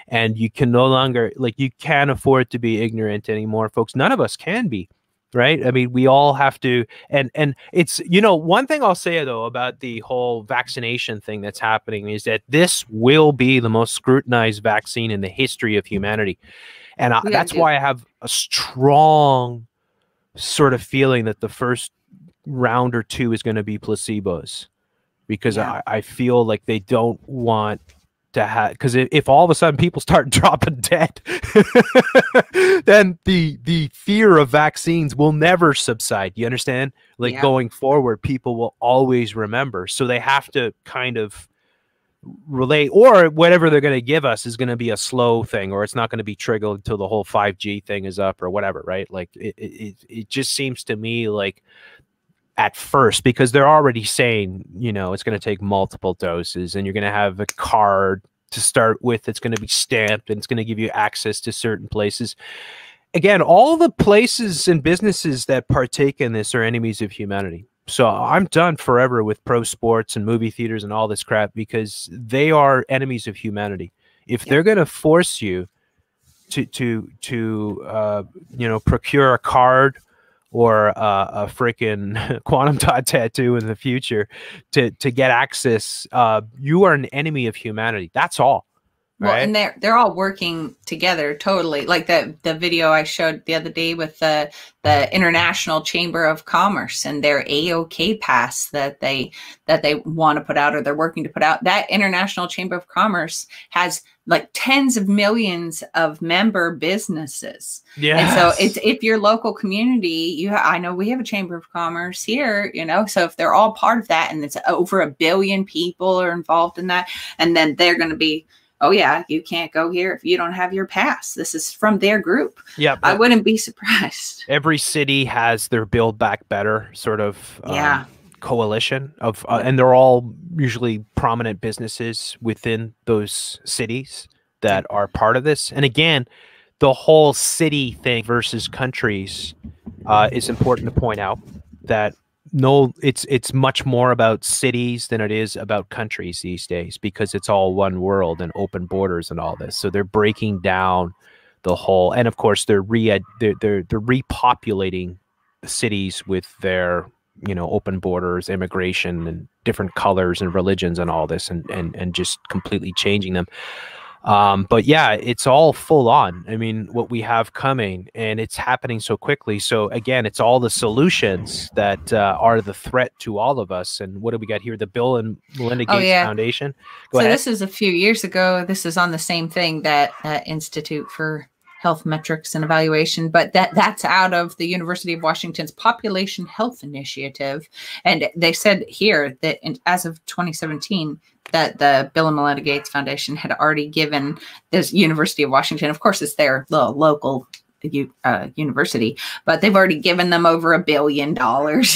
and you can no longer, like, you can't afford to be ignorant anymore, folks. None of us can be, right? I mean, we all have to, and it's, one thing I'll say, though, about the whole vaccination thing that's happening is that this will be the most scrutinized vaccine in the history of humanity. And that's why I have a strong sort of feeling that the first round or two is going to be placebos, because I feel like they don't want to have, because if all of a sudden people start dropping dead, then the fear of vaccines will never subside. You understand? Like, going forward, people will always remember. So they have to kind of relate, or whatever they're going to give us is going to be a slow thing, or it's not going to be triggered until the whole 5G thing is up or whatever, right? Like, it just seems to me like, at first, because they're already saying, it's going to take multiple doses, and you're going to have a card to start with that's going to be stamped, and it's going to give you access to certain places. Again, all the places and businesses that partake in this are enemies of humanity. So I'm done forever with pro sports and movie theaters and all this crap, because they are enemies of humanity. If they're going to force you to procure a card or a freaking quantum dot tattoo in the future to get access, you are an enemy of humanity. That's all. Well, and they're all working together totally. Like the video I showed the other day with the International Chamber of Commerce and their AOK pass that they want to put out, or they're working to put out. That International Chamber of Commerce has like tens of millions of member businesses. Yeah. And so it's, if your local community, I know we have a Chamber of Commerce here, you know, so if they're all part of that, and it's over 1 billion people are involved in that, and then they're going to be, oh yeah, you can't go here if you don't have your pass. This is from their group. Yeah, I wouldn't be surprised. Every city has their Build Back Better sort of coalition of, and they're all usually prominent businesses within those cities that are part of this. And again, the whole city thing versus countries is important to point out that. No, it's much more about cities than it is about countries these days, because it's all one world and open borders and all this. So they're breaking down the whole, and of course they're repopulating the cities with their, you know, open borders, immigration, and different colors and religions and all this, and just completely changing them. But yeah, it's all full on. I mean, what we have coming, and it's happening so quickly. So again, it's all the solutions that are the threat to all of us. And what do we got here? The Bill and Melinda Gates Foundation. Go ahead. This is a few years ago. This is on the same thing, that Institute for Health Metrics and Evaluation, but that's out of the University of Washington's Population Health Initiative. And they said here that as of 2017, that the Bill and Melinda Gates Foundation had already given this University of Washington, of course, it's their little local university, but they've already given them over $1 billion,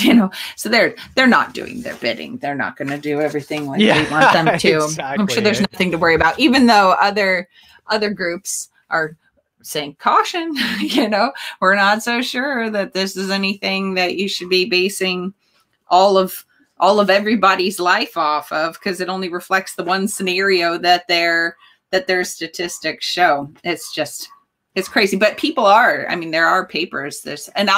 you know, so they're not doing their bidding. They're not going to do everything like we want them to. Exactly, I'm sure there's nothing to worry about, even though other groups are saying caution, you know, we're not so sure that this is anything that you should be basing all of everybody's life off of, because it only reflects the one scenario that their statistics show. It's crazy. But people are, I mean, there are papers, and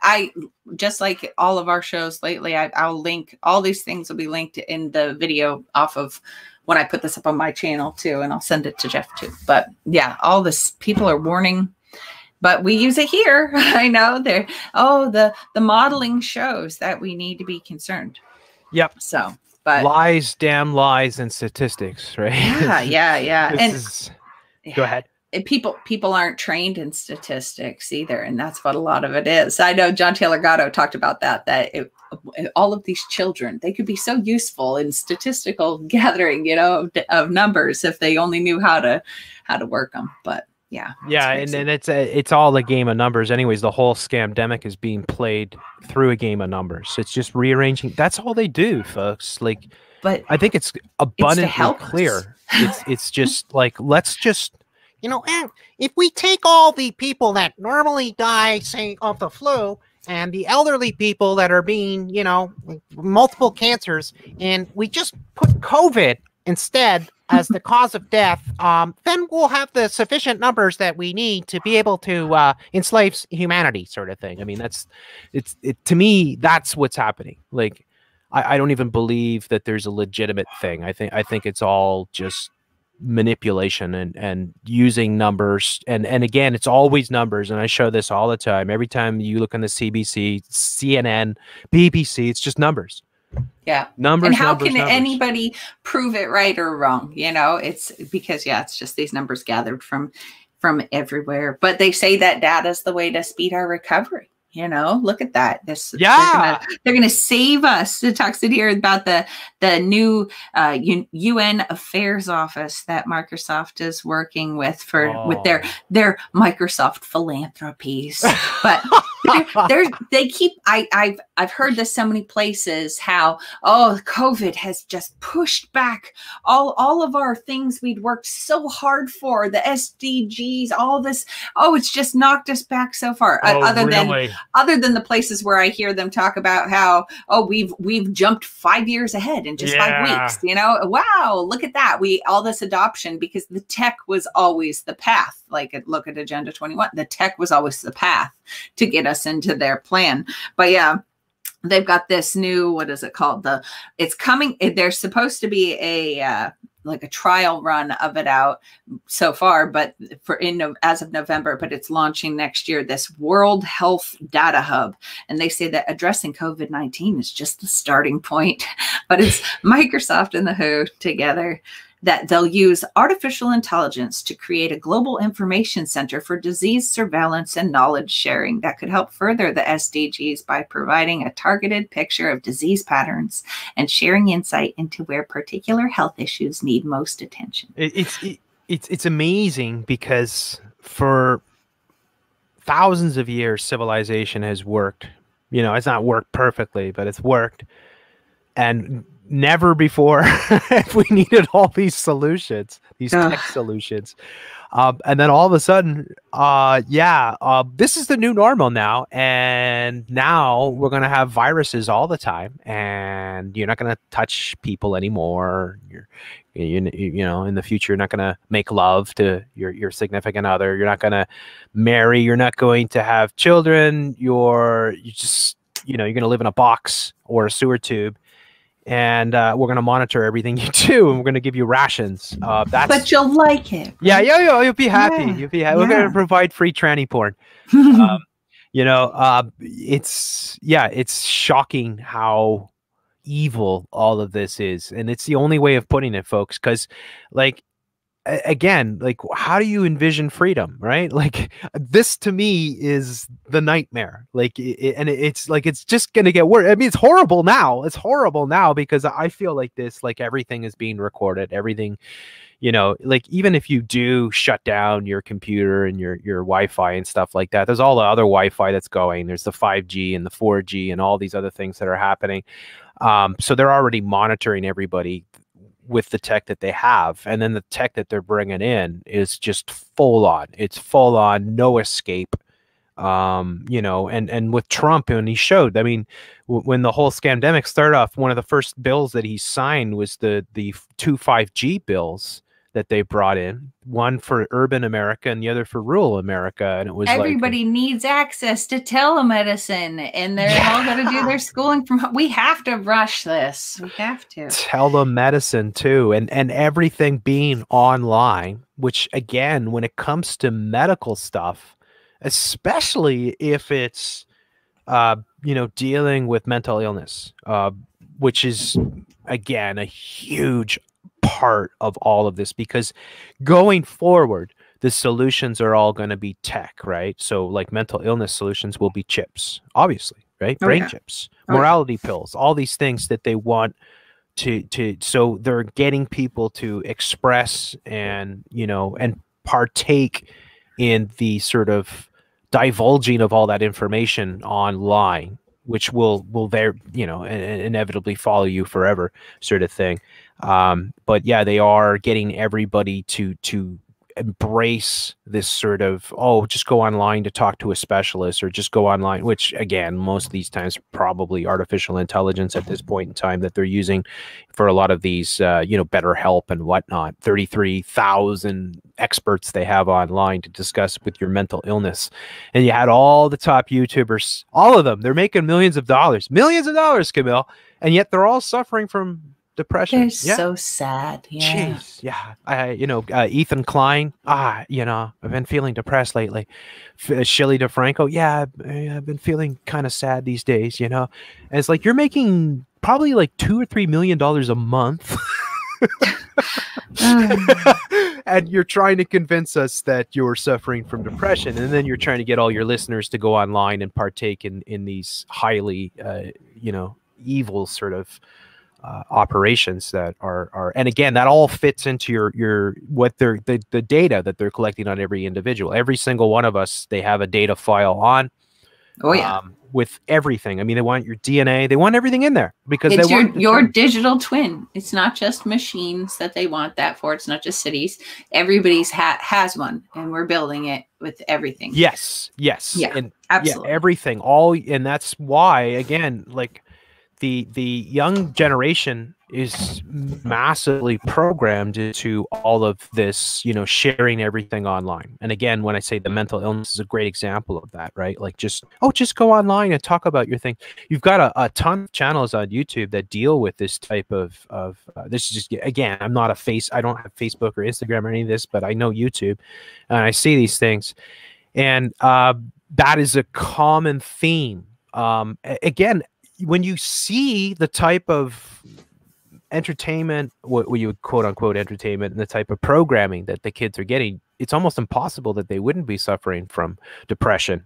I just like all of our shows lately, I'll link, all these things will be linked in the video off of when I put this up on my channel too, and I'll send it to Jeff too. But yeah, all this, people are warning, but we use it here. I know the modeling shows that we need to be concerned. Yep. So, but lies, damn lies, and statistics, right? Yeah. Go ahead. People aren't trained in statistics either, and that's what a lot of it is. I know John Taylor Gatto talked about that all of these children, they could be so useful in statistical gathering, you know, of numbers, if they only knew how to work them. But yeah, and then it's all a game of numbers. Anyways, the whole scamdemic is being played through a game of numbers. It's just rearranging. That's all they do, folks. Like, but I think it's abundantly clear. It's just like, let's just, you know, if we take all the people that normally die, say, of the flu, and the elderly people that are being, you know, multiple cancers, and we just put COVID instead as the cause of death, then we'll have the sufficient numbers that we need to be able to enslave humanity, sort of thing. I mean, to me, that's what's happening. Like, I don't even believe that there's a legitimate thing. I think it's all just manipulation and using numbers, and again, it's always numbers, and I show this all the time. Every time you look on the CBC, CNN, BBC, it's just numbers. Yeah, numbers. And how can anybody prove it right or wrong? You know, it's because it's just these numbers gathered from everywhere. But they say that data is the way to speed our recovery. You know, look at that. They're gonna save us. It talks in here about the new UN Affairs Office that Microsoft is working with with their Microsoft philanthropies. But they keep. I've heard this so many places, how COVID has just pushed back all of our things we'd worked so hard for, the SDGs, all this. It's just knocked us back so far. Other than the places where I hear them talk about how, we've jumped 5 years ahead in just 5 weeks, you know, wow, look at that. All this adoption, because the tech was always the path. Like, look at Agenda 21, the tech was always the path to get us into their plan. But yeah, they've got this new, what is it called? It's coming. There's supposed to be like a trial run of it out so far, but as of November, but it's launching next year, this World Health Data Hub. And they say that addressing COVID-19 is just the starting point, but it's Microsoft and the WHO together, that they'll use artificial intelligence to create a global information center for disease surveillance and knowledge sharing that could help further the SDGs by providing a targeted picture of disease patterns and sharing insight into where particular health issues need most attention. It's amazing because for thousands of years, civilization has worked. You know, it's not worked perfectly, but it's worked. And never before have we needed all these solutions, these tech solutions. And then all of a sudden, this is the new normal now. And now we're going to have viruses all the time, and you're not going to touch people anymore. You know, in the future, you're not going to make love to your significant other. You're not going to marry. You're not going to have children. You're going to live in a box or a sewer tube. And we're going to monitor everything you do, and we're going to give you rations. But you'll like it. Right? Yeah, you'll be happy. Yeah. You'll be happy. We're going to provide free tranny porn. It's shocking how evil all of this is, and it's the only way of putting it, folks. Because, again, how do you envision freedom, right? This to me is the nightmare. It's just gonna get worse. I mean, it's horrible now. It's horrible now because I feel like everything is being recorded. Everything, even if you do shut down your computer and your Wi-Fi and stuff like that, there's all the other Wi-Fi that's going. There's the 5G and the 4G and all these other things that are happening. So they're already monitoring everybody with the tech that they have, and then the tech that they're bringing in is just full on. It's full on, no escape. And with Trump, and he showed, I mean, when the whole scandemic started off, one of the first bills that he signed was the 2 5G bills that they brought in, one for urban America and the other for rural America. And it was everybody needs access to telemedicine, and they're all going to do their schooling from home. We have to rush this. We have to. Telemedicine too. And everything being online, which again, when it comes to medical stuff, especially if it's, dealing with mental illness, which is again, a huge part of all of this, because going forward, the solutions are all going to be tech, right? So mental illness solutions will be chips, obviously, right? Brain chips, morality pills, all these things that they want so they're getting people to express and partake in the sort of divulging of all that information online, which will inevitably follow you forever, sort of thing. But yeah, they are getting everybody to embrace this sort of, just go online to talk to a specialist, or just go online, which again, most of these times probably artificial intelligence at this point in time that they're using for a lot of these, BetterHelp and whatnot. 33,000 experts they have online to discuss with your mental illness. And you had all the top YouTubers, all of them, they're making millions of dollars, Camille, and yet they're all suffering from depression. They're so sad. Yeah. Jeez, yeah. Ethan Klein. I've been feeling depressed lately. Shelley DeFranco. Yeah, I've been feeling kind of sad these days. And it's you're making probably $2 or $3 million a month, and you're trying to convince us that you're suffering from depression, and then you're trying to get all your listeners to go online and partake in these highly, evil sort of operations that are, and again, that all fits into your the data that they're collecting on every individual. Every single one of us, they have a data file on. With everything. I mean, they want your DNA, they want everything in there, because it's your digital twin. It's not just machines that they want that for. It's not just cities. Everybody's has one, and we're building it with everything. Yes. Yeah, and absolutely. Yeah, everything. And that's why, again, the young generation is massively programmed into all of this, you know, sharing everything online. And again, when I say the mental illness is a great example of that, right? Like just go online and talk about your thing. You've got a ton of channels on YouTube that deal with this type of this is just, again, I don't have Facebook or Instagram or any of this, but I know YouTube and I see these things. And that is a common theme. Again, when you see the type of entertainment, what you would quote unquote entertainment, and the type of programming that the kids are getting, it's almost impossible that they wouldn't be suffering from depression.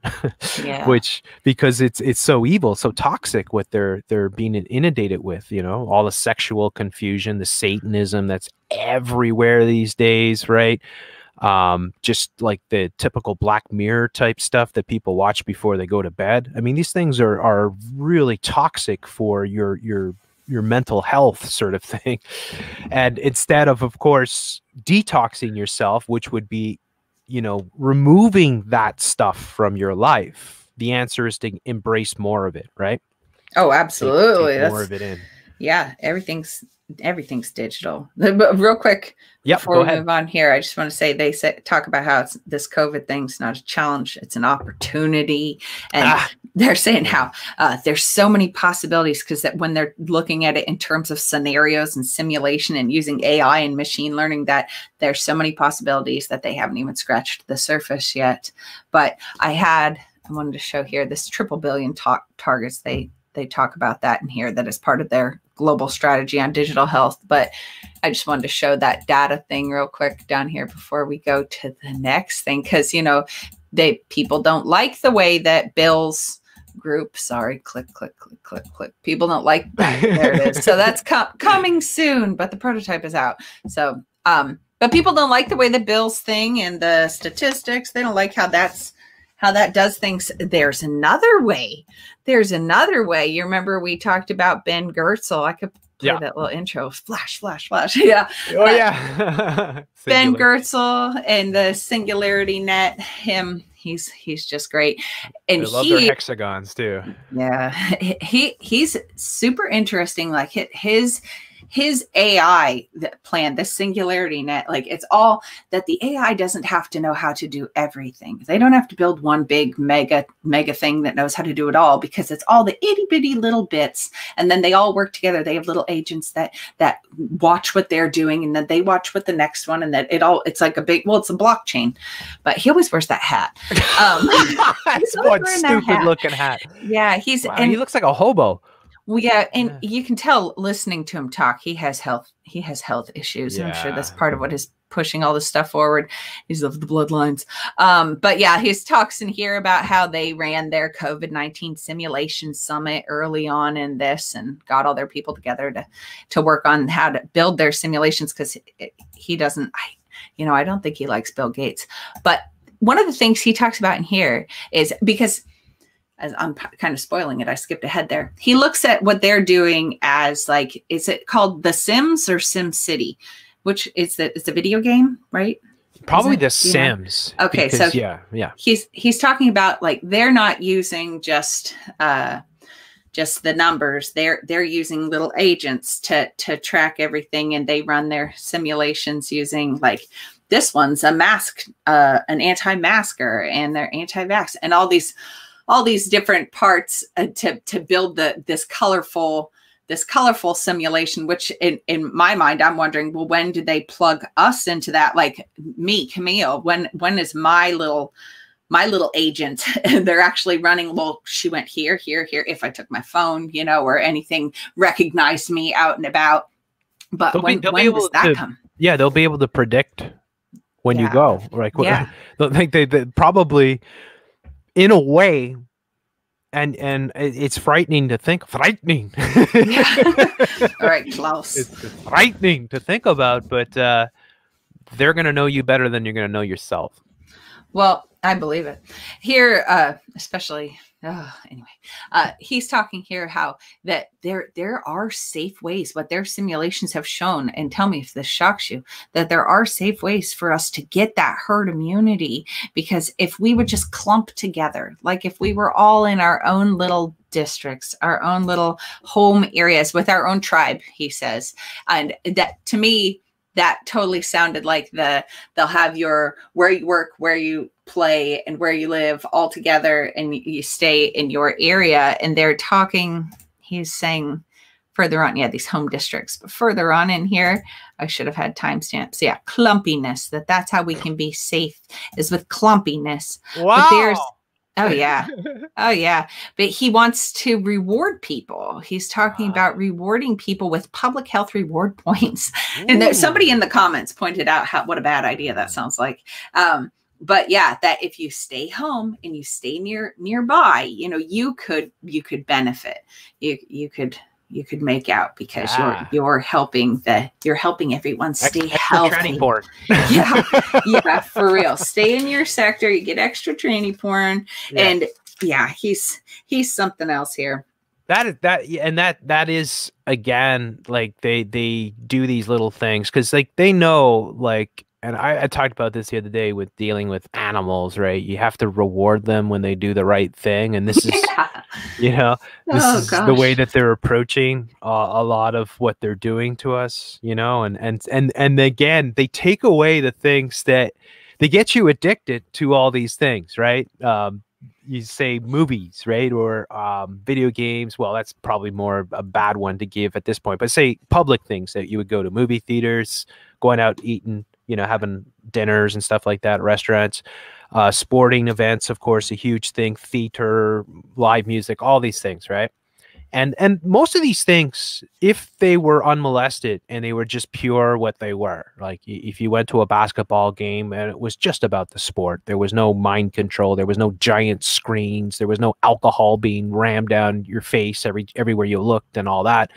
Yeah. Which, because it's so evil, so toxic what they're being inundated with, you know, all the sexual confusion, the Satanism that's everywhere these days, right? Just like the typical Black Mirror type stuff that people watch before they go to bed. I mean, these things are really toxic for your mental health, sort of thing. And instead of course, detoxing yourself, which would be, you know, removing that stuff from your life, the answer is to embrace more of it, right? Oh, absolutely. Take more of it in. Yeah, everything's digital. But real quick, before we move on here, I just want to say talk about how this COVID thing's not a challenge, it's an opportunity. And they're saying how there's so many possibilities, because that when they're looking at it in terms of scenarios and simulation and using AI and machine learning, that there's so many possibilities that they haven't even scratched the surface yet. But I wanted to show here this triple billion targets. They talk about that in here, that is part of their global strategy on digital health. But I just wanted to show that data thing real quick down here before we go to the next thing, because, you know, people don't like the way that Bill's group, sorry, click. People don't like that. There it is. So that's coming soon, but the prototype is out. So, but people don't like the way that Bill's thing and the statistics, they don't like how that does things. There's another way. You remember we talked about Ben Goertzel. I could play that little intro. Flash. Yeah. Oh, yeah. Ben Goertzel and the Singularity Net. He's just great. And I love their hexagons too. Yeah. He's super interesting. Like his AI plan, the Singularity Net, like it's all that the AI doesn't have to know how to do everything. They don't have to build one big mega thing that knows how to do it all, because it's all the itty bitty little bits. And then they all work together. They have little agents that watch what they're doing, and then they watch what the next one, and that it's like it's a blockchain. But he always wears that hat. That's one stupid looking hat. Yeah. And he looks like a hobo. Well, yeah, and you can tell listening to him talk, he has health issues. Yeah. I'm sure that's part of what is pushing all this stuff forward. He's of the bloodlines. But yeah, he talks in here about how they ran their COVID-19 simulation summit early on in this and got all their people together to work on how to build their simulations, because he doesn't, I don't think he likes Bill Gates. But one of the things he talks about in here is, because as I'm kind of spoiling it, I skipped ahead there. He looks at what they're doing as, like, is it called The Sims or Sim City? Which it's a video game, right? Probably The Sims. Okay, because, so yeah. He's talking about, like, they're not using just the numbers. They're using little agents to track everything, and they run their simulations using, like, this one's a mask, an anti-masker, and they're anti-vax, and all these different parts to build this colorful simulation, which in my mind, I'm wondering, well, when did they plug us into that? Like me, Camille, when is my little agent, they're actually running, well, she went here. If I took my phone, or anything recognized me out and about. But when does that come? Yeah, they'll be able to predict when you go. Like, they probably, in a way, and it's frightening to think. Frightening. All right, Klaus. It's frightening to think about, but they're going to know you better than you're going to know yourself. Well, I believe it. Here, especially, anyway, he's talking here how that there are safe ways, but their simulations have shown, and tell me if this shocks you, that there are safe ways for us to get that herd immunity. Because if we would just clump together, like if we were all in our own little districts, our own little home areas with our own tribe, he says, and that to me, that totally sounded like they'll have your where you work, where you play, and where you live all together, and you stay in your area. And they're talking, he's saying further on, yeah, these home districts, but further on in here, I should have had timestamps. Yeah, clumpiness, that's how we can be safe, is with clumpiness. Wow. But there's, oh yeah. Oh yeah. But he wants to reward people. He's talking about rewarding people with public health reward points. Ooh. And somebody in the comments pointed out what a bad idea that sounds like. But yeah, that if you stay home and you stay nearby, you could benefit. You could make out because you're helping everyone stay healthy. Yeah, for real. Stay in your sector. You get extra tranny porn, and yeah, he's something else here. That is again, like they do these little things because like they know, like, and I talked about this the other day with dealing with animals, right? You have to reward them when they do the right thing. And this is, this is the way that they're approaching a lot of what they're doing to us, and again, they take away the things that they get you addicted to all these things, right? You say movies, right? Or video games. Well, that's probably more a bad one to give at this point, but say public things that you would go to movie theaters, going out eating, having dinners and stuff like that, restaurants, sporting events, of course, a huge thing, theater, live music, all these things, right? And most of these things, if they were unmolested and they were just pure what they were, like if you went to a basketball game and it was just about the sport, there was no mind control, there was no giant screens, there was no alcohol being rammed down your face everywhere you looked and all that,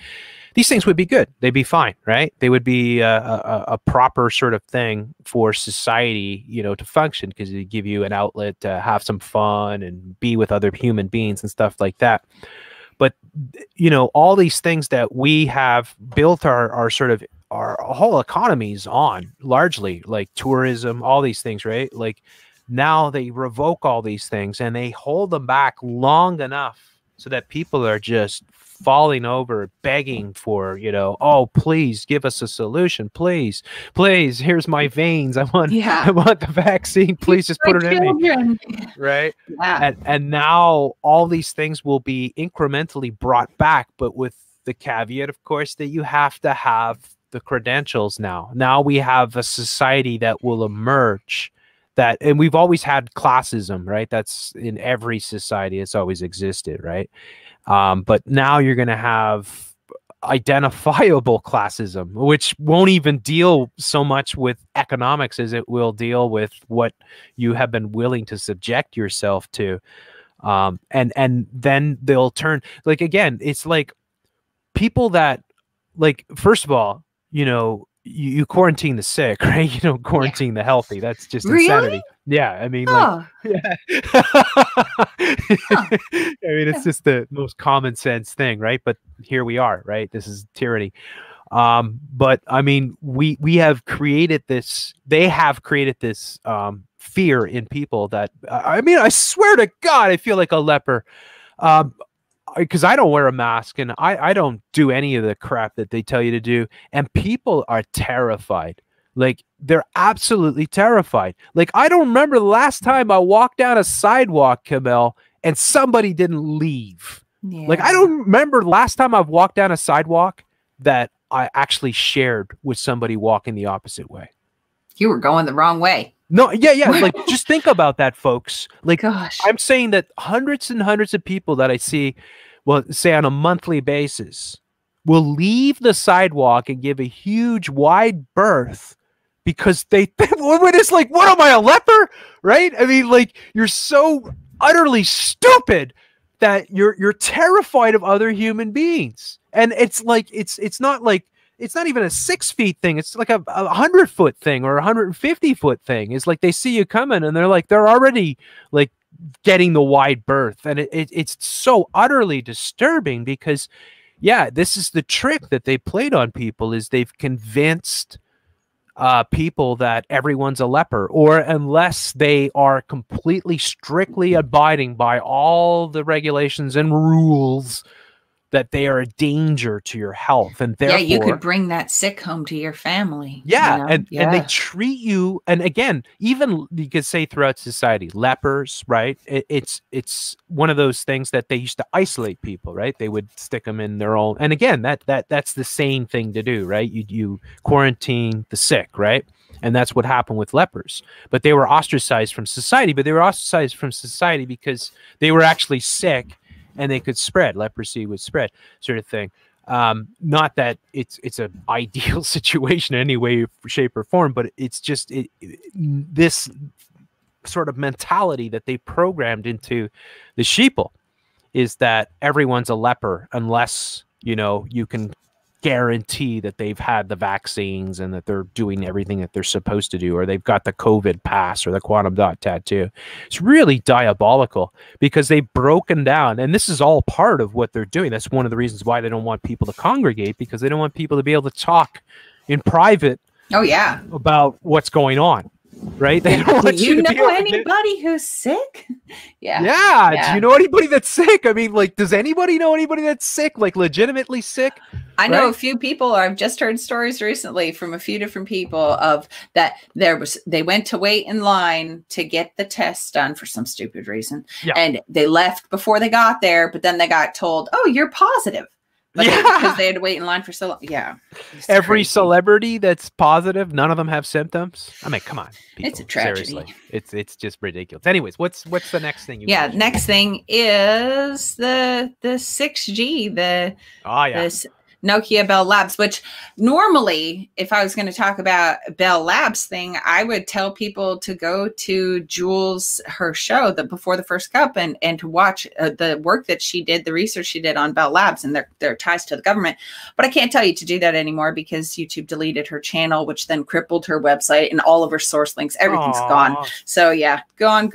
these things would be good. They'd be fine, right? They would be a proper sort of thing for society, to function, because they give you an outlet to have some fun and be with other human beings and stuff like that. But, all these things that we have built our sort of our whole economies on, largely, like tourism, all these things, right? Like now they revoke all these things and they hold them back long enough so that people are just falling over, begging for, oh, please give us a solution. Please, here's my veins. I want the vaccine. Please just put it in me. Right. Yeah. And now all these things will be incrementally brought back, but with the caveat, of course, that you have to have the credentials now. Now we have a society that will emerge and we've always had classism, right? That's in every society. It's always existed, right? But now you're going to have identifiable classism, which won't even deal so much with economics as it will deal with what you have been willing to subject yourself to. And then they'll turn, like, again, it's like people that, like, first of all, you quarantine the sick, right? You don't quarantine the healthy. That's just insanity. Yeah, I mean, like, it's just the most common sense thing, right? But here we are, right? This is tyranny. But I mean, we have created this. They have created this fear in people that I mean, I swear to God, I feel like a leper. Because I don't wear a mask and I don't do any of the crap that they tell you to do. And people are terrified. Like, they're absolutely terrified. Like, I don't remember the last time I walked down a sidewalk, Camille, and somebody didn't leave. Yeah. Like, I don't remember the last time I've walked down a sidewalk that I actually shared with somebody walking the opposite way. You were going the wrong way. No, yeah. Like, just think about that, folks. Like, gosh. I'm saying that hundreds and hundreds of people that I see, well, say on a monthly basis, will leave the sidewalk and give a huge wide berth because it's like, what am I, a leper? Right? I mean, like, you're so utterly stupid that you're terrified of other human beings. And it's like, it's not like it's not even a 6 feet thing. It's like a 100-foot thing or a 150-foot thing. It's like they see you coming and they're already like getting the wide berth. And it's so utterly disturbing because, yeah, this is the trick that they played on people is they've convinced people that everyone's a leper, or unless they are completely strictly abiding by all the regulations and rules, that they are a danger to your health. And therefore, you could bring that sick home to your family. Yeah, and they treat you, and again, even you could say throughout society, lepers, right? It's one of those things that they used to isolate people, right? They would stick them in their own, and again, that's the same thing to do, right? You quarantine the sick, right? And that's what happened with lepers. But they were ostracized from society, because they were actually sick and they could spread. Leprosy would spread, sort of thing. Not that it's an ideal situation in any way, shape, or form, but it's just this sort of mentality that they programmed into the sheeple is that everyone's a leper unless, you can guarantee that they've had the vaccines and that they're doing everything that they're supposed to do, or they've got the COVID pass or the quantum dot tattoo. It's really diabolical because they've broken down, and this is all part of what they're doing. That's one of the reasons why they don't want people to congregate, because they don't want people to be able to talk in private about what's going on. Right? They don't want do you know anybody who's sick? Yeah. Do you know anybody that's sick? I mean, like, does anybody know anybody that's sick? Like, legitimately sick? I know a few people. I've just heard stories recently from a few different people of that they went to wait in line to get the test done for some stupid reason. Yeah. And they left before they got there, but then they got told, "Oh, you're positive." But because they had to wait in line for so long. Yeah. Every celebrity that's positive, none of them have symptoms. I mean, come on. People. It's a tragedy. Seriously. It's just ridiculous. Anyways, what's the next thing you mentioned? Next thing is the 6G, this Nokia Bell Labs, which normally, if I was going to talk about Bell Labs thing, I would tell people to go to Jules, her show, Before the First Cup, and to watch the work that she did, the research she did on Bell Labs and their ties to the government. But I can't tell you to do that anymore because YouTube deleted her channel, which then crippled her website and all of her source links. Everything's gone. So yeah, gone.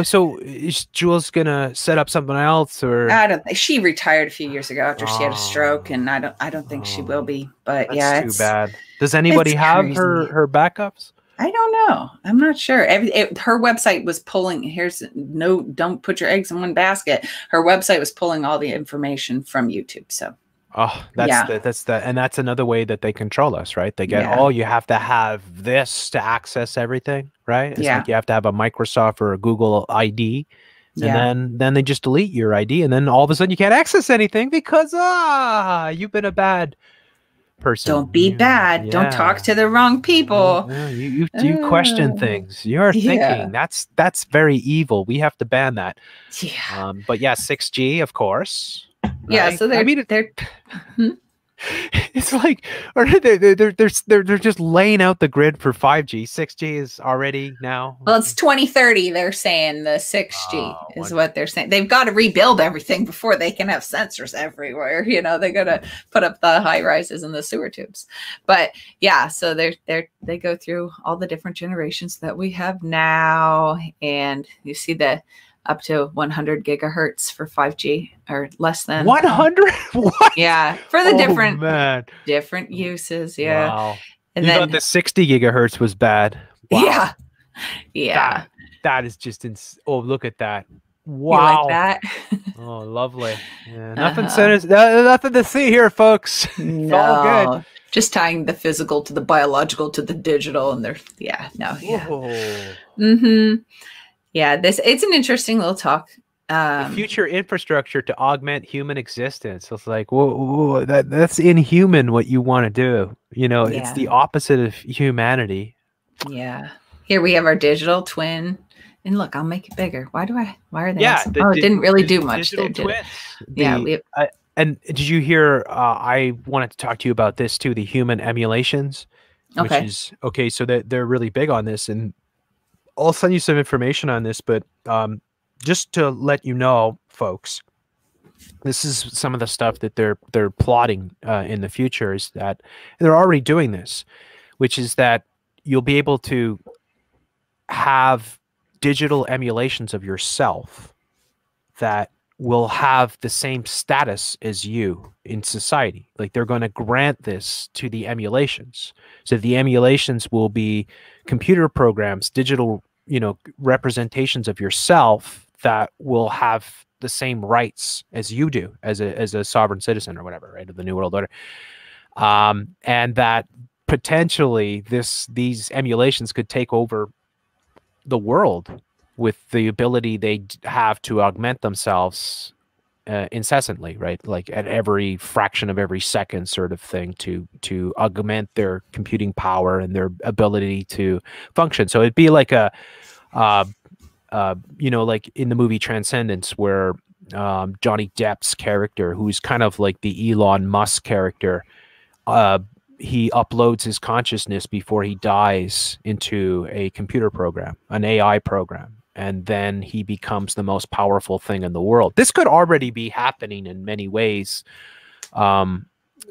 So is Jules going to set up something else, or? I don't think she retired a few years ager after she had a stroke, and I don't think she will be, but that's too bad. Does anybody have her backups? I don't know. I'm not sure. Her website was pulling. Don't put your eggs in one basket. Her website was pulling all the information from YouTube. So, and that's another way that they control us, right? They get, you have to have this to access everything, right? It's like you have to have a Microsoft or a Google ID. And then they just delete your ID, and then all of a sudden you can't access anything because you've been a bad person. Don't be bad. Don't talk to the wrong people. You question things. You're thinking that's very evil. We have to ban that. But 6G, of course. Yeah. So they're It's like, or they're just laying out the grid for 5G. 6G is already now. Well, it's 2030. They're saying the 6G is what they're saying. They've got to rebuild everything before they can have sensors everywhere. They got to put up the high rises and the sewer tubes. But so they go through all the different generations that we have now, and you see up to 100 gigahertz for 5G, or less than 100. What? Yeah, for the different uses. Yeah. Wow. And then the 60 gigahertz was bad. Wow. Yeah. That is just look at that. Wow. You like that? Oh, lovely. Yeah. Nothing to see here, folks. It's all good. Just tying the physical to the biological to the digital, and Yeah, it's an interesting little talk. Future infrastructure to augment human existence. It's like, whoa, that's inhuman what you want to do. It's the opposite of humanity. Yeah. Here we have our digital twin. And look, I'll make it bigger. Why are they? It didn't really do much there, did it? And did you hear, I wanted to talk to you about this too, the human emulations. So they're really big on this, and I'll send you some information on this, but just to let you know, folks, this is some of the stuff that they're plotting in the future, is that they're already doing this, which is that you'll be able to have digital emulations of yourself that will have the same status as you in society. Like, they're going to grant this to the emulations. So the emulations will be computer programs, digital, representations of yourself that will have the same rights as you do as a sovereign citizen or whatever, right, of the New World Order. And that potentially these emulations could take over the world with the ability they have to augment themselves incessantly, right? Like at every fraction of every second, sort of thing, to augment their computing power and their ability to function. So it'd be like like in the movie Transcendence, where Johnny Depp's character, who's kind of like the Elon Musk character, he uploads his consciousness before he dies into a computer program, an AI program, and then he becomes the most powerful thing in the world. This could already be happening in many ways,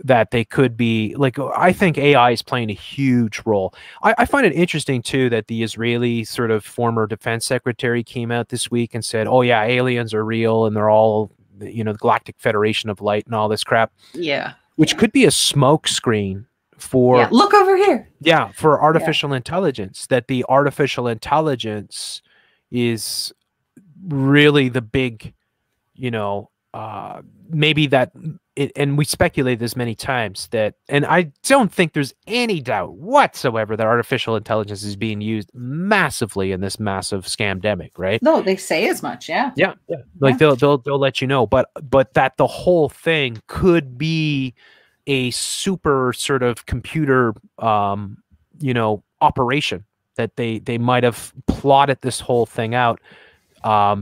that they could be, like, I think AI is playing a huge role. I find it interesting too that the Israeli sort of former defense secretary came out this week and said, oh yeah, aliens are real and they're all, the Galactic Federation of Light and all this crap. Yeah. Which could be a smoke screen for, look over here. Yeah, for artificial intelligence, that the artificial intelligence is really the big, maybe that and we speculated this many times, that, and I don't think there's any doubt whatsoever that artificial intelligence is being used massively in this massive scamdemic, right? No, they say as much. Yeah. Like they'll let you know, but that the whole thing could be a super sort of computer operation, that they might have plotted this whole thing out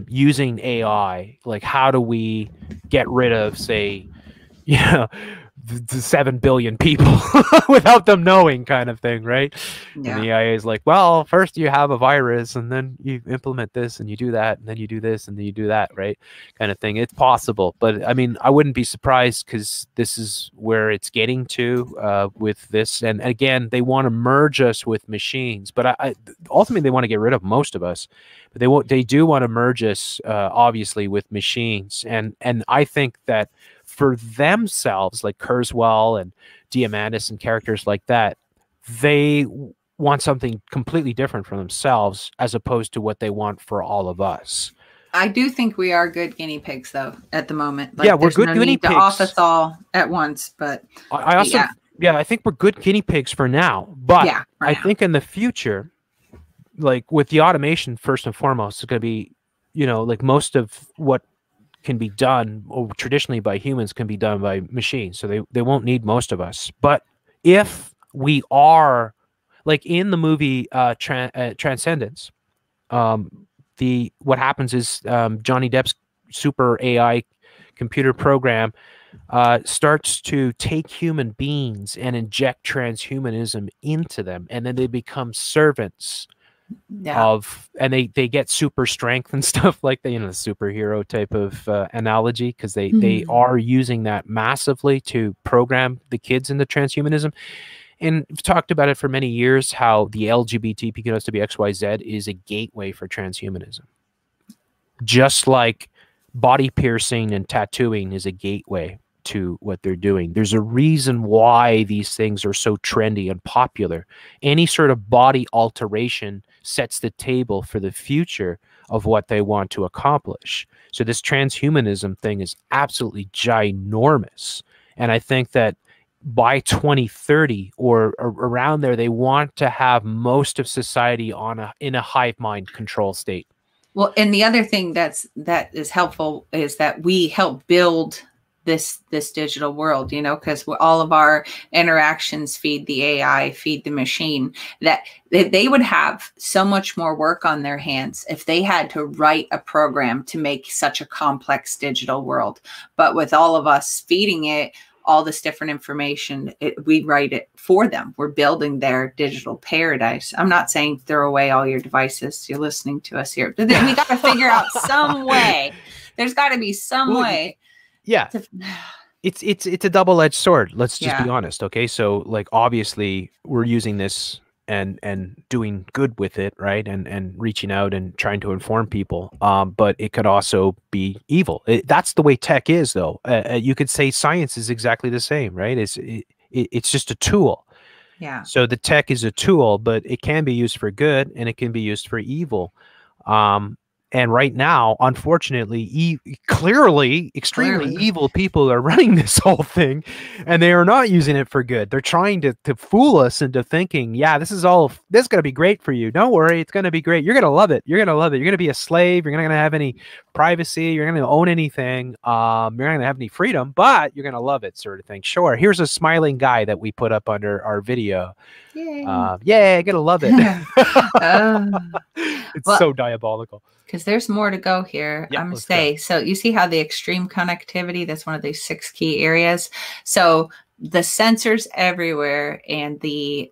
using AI. Like, how do we get rid of, say, the 7 billion people without them knowing, kind of thing, right? Yeah. And the AI is like, well, first you have a virus, and then you implement this, and you do that, and then you do this, and then you do that, right? Kind of thing. It's possible, but I mean, I wouldn't be surprised, because this is where it's getting to with this. And again, they want to merge us with machines, but I ultimately they want to get rid of most of us. But they do want to merge us, obviously, with machines, and I think that for themselves, like Kurzweil and Diamandis and characters like that, they want something completely different for themselves as opposed to what they want for all of us. I do think we are good guinea pigs, though, at the moment. Like, yeah, we're good guinea pigs. To off us all at once, but I also, I think we're good guinea pigs for now. But I think in the future, like with the automation, first and foremost, it's going to be, like most of what can be done traditionally by humans can be done by machines, so they won't need most of us. But if we are, like in the movie Transcendence, what happens is Johnny Depp's super AI computer program starts to take human beings and inject transhumanism into them, and then they become servants of, and they get super strength and stuff like that, the superhero type of analogy, because they are using that massively to program the kids into transhumanism. And we've talked about it for many years, how the LGBT PQS to be XYZ is a gateway for transhumanism, just like body piercing and tattooing is a gateway to what they're doing. There's a reason why these things are so trendy and popular. Any sort of body alteration sets the table for the future of what they want to accomplish. So this transhumanism thing is absolutely ginormous. And I think that by 2030 or around there, they want to have most of society in a hive mind control state. Well, and the other thing that is helpful is that we help build this digital world, because all of our interactions feed the AI, feed the machine, that they would have so much more work on their hands if they had to write a program to make such a complex digital world. But with all of us feeding it all this different information, we write it for them. We're building their digital paradise. I'm not saying throw away all your devices. You're listening to us here. We got to figure out some way. There's got to be some way Yeah. It's a double-edged sword. Let's just be honest. Okay. So like, obviously we're using this and doing good with it, right? And reaching out and trying to inform people. But it could also be evil. That's the way tech is, though. You could say science is exactly the same, right? It's just a tool. Yeah. So the tech is a tool, but it can be used for good and it can be used for evil. And right now, unfortunately, clearly, extremely evil people are running this whole thing, and they are not using it for good. They're trying to fool us into thinking, yeah, this is going to be great for you. Don't worry, it's going to be great. You're going to love it. You're going to love it. You're going to be a slave. You're not going to have any privacy. You're not going to own anything. You're not going to have any freedom, but you're going to love it, sort of thing. Sure. Here's a smiling guy that we put up under our video. Yay. Yeah, gonna love it. It's so diabolical. Because there's more to go here. Yep, I'm gonna say, so you see how the extreme connectivity, that's one of these 6 key areas. So the sensors everywhere and the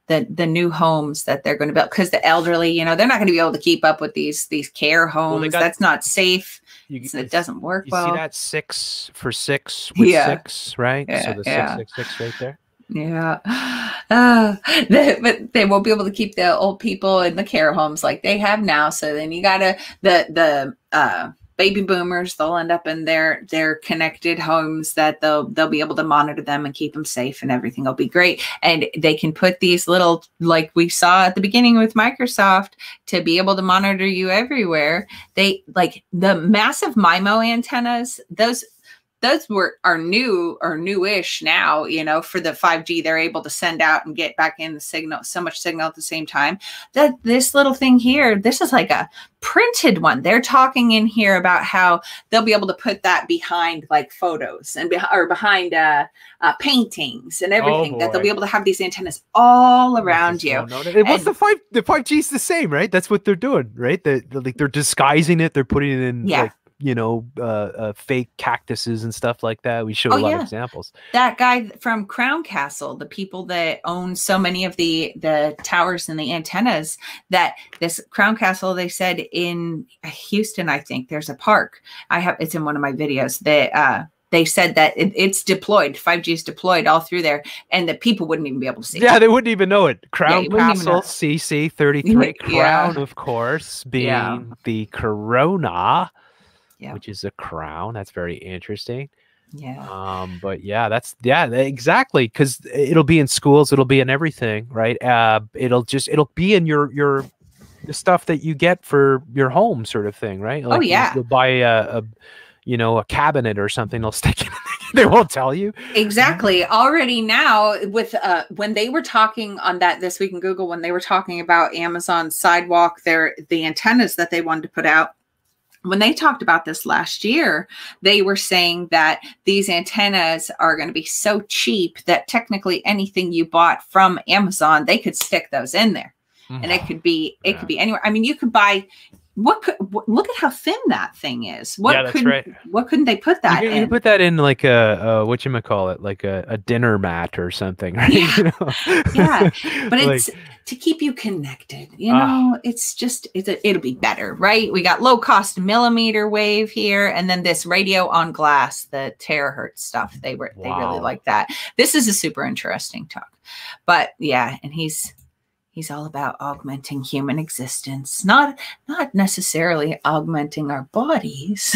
new homes that they're going to build, because the elderly, you know, they're not going to be able to keep up with these care homes. Well, that's not safe. So it doesn't work well. You see that 6 for 6 with 6, right? Yeah, so the 666 right there. Yeah. But they won't be able to keep the old people in the care homes like they have now. So then you gotta the baby boomers, they'll end up in their connected homes that they'll be able to monitor them and keep them safe, and everything will be great. And they can put these little, like we saw at the beginning with Microsoft, to be able to monitor you everywhere. They like the massive MIMO antennas, those are new or newish now, you know, for the 5G. They're able to send out and get back in the signal, so much signal at the same time. That this little thing here, this is like a printed one. They're talking in here about how they'll be able to put that behind like photos and behind paintings and everything, that they'll be able to have these antennas all around you. What's the 5G is the same, right? That's what they're doing, right? They're disguising it. They're putting it in like, you know, fake cactuses and stuff like that. We showed a lot of examples. That guy from Crown Castle, the people that own so many of the towers and the antennas, that this Crown Castle, they said in Houston, I think there's a park. It's in one of my videos that they said that it's deployed. 5G is deployed all through there, and the people wouldn't even be able to see it. Yeah, they wouldn't even know it. Crown Castle CC33, Crown, of course, being the corona. Yeah. Which is a crown. That's very interesting. Yeah. But yeah, exactly. Because it'll be in schools, it'll be in everything, right? It'll be in your the stuff that you get for your home, sort of thing, right? Like you'll buy a cabinet or something, they'll stick it in. They won't tell you. Exactly. Already now, with when they were talking on that This Week in Google, when they were talking about Amazon Sidewalk, the antennas that they wanted to put out. When they talked about this last year, they were saying that these antennas are going to be so cheap that technically anything you bought from Amazon, they could stick those in there. And it could be anywhere. I mean, you could buy, look at how thin that thing is. What couldn't they put that in? You put that in like a whatchamacallit, like a dinner mat or something, right? Yeah. You know? Yeah. But it's to keep you connected, you know, it'll be better, right? We got low cost millimeter wave here, and then this radio on glass, the terahertz stuff. They really like that. This is a super interesting talk. But yeah, and he's all about augmenting human existence, not necessarily augmenting our bodies,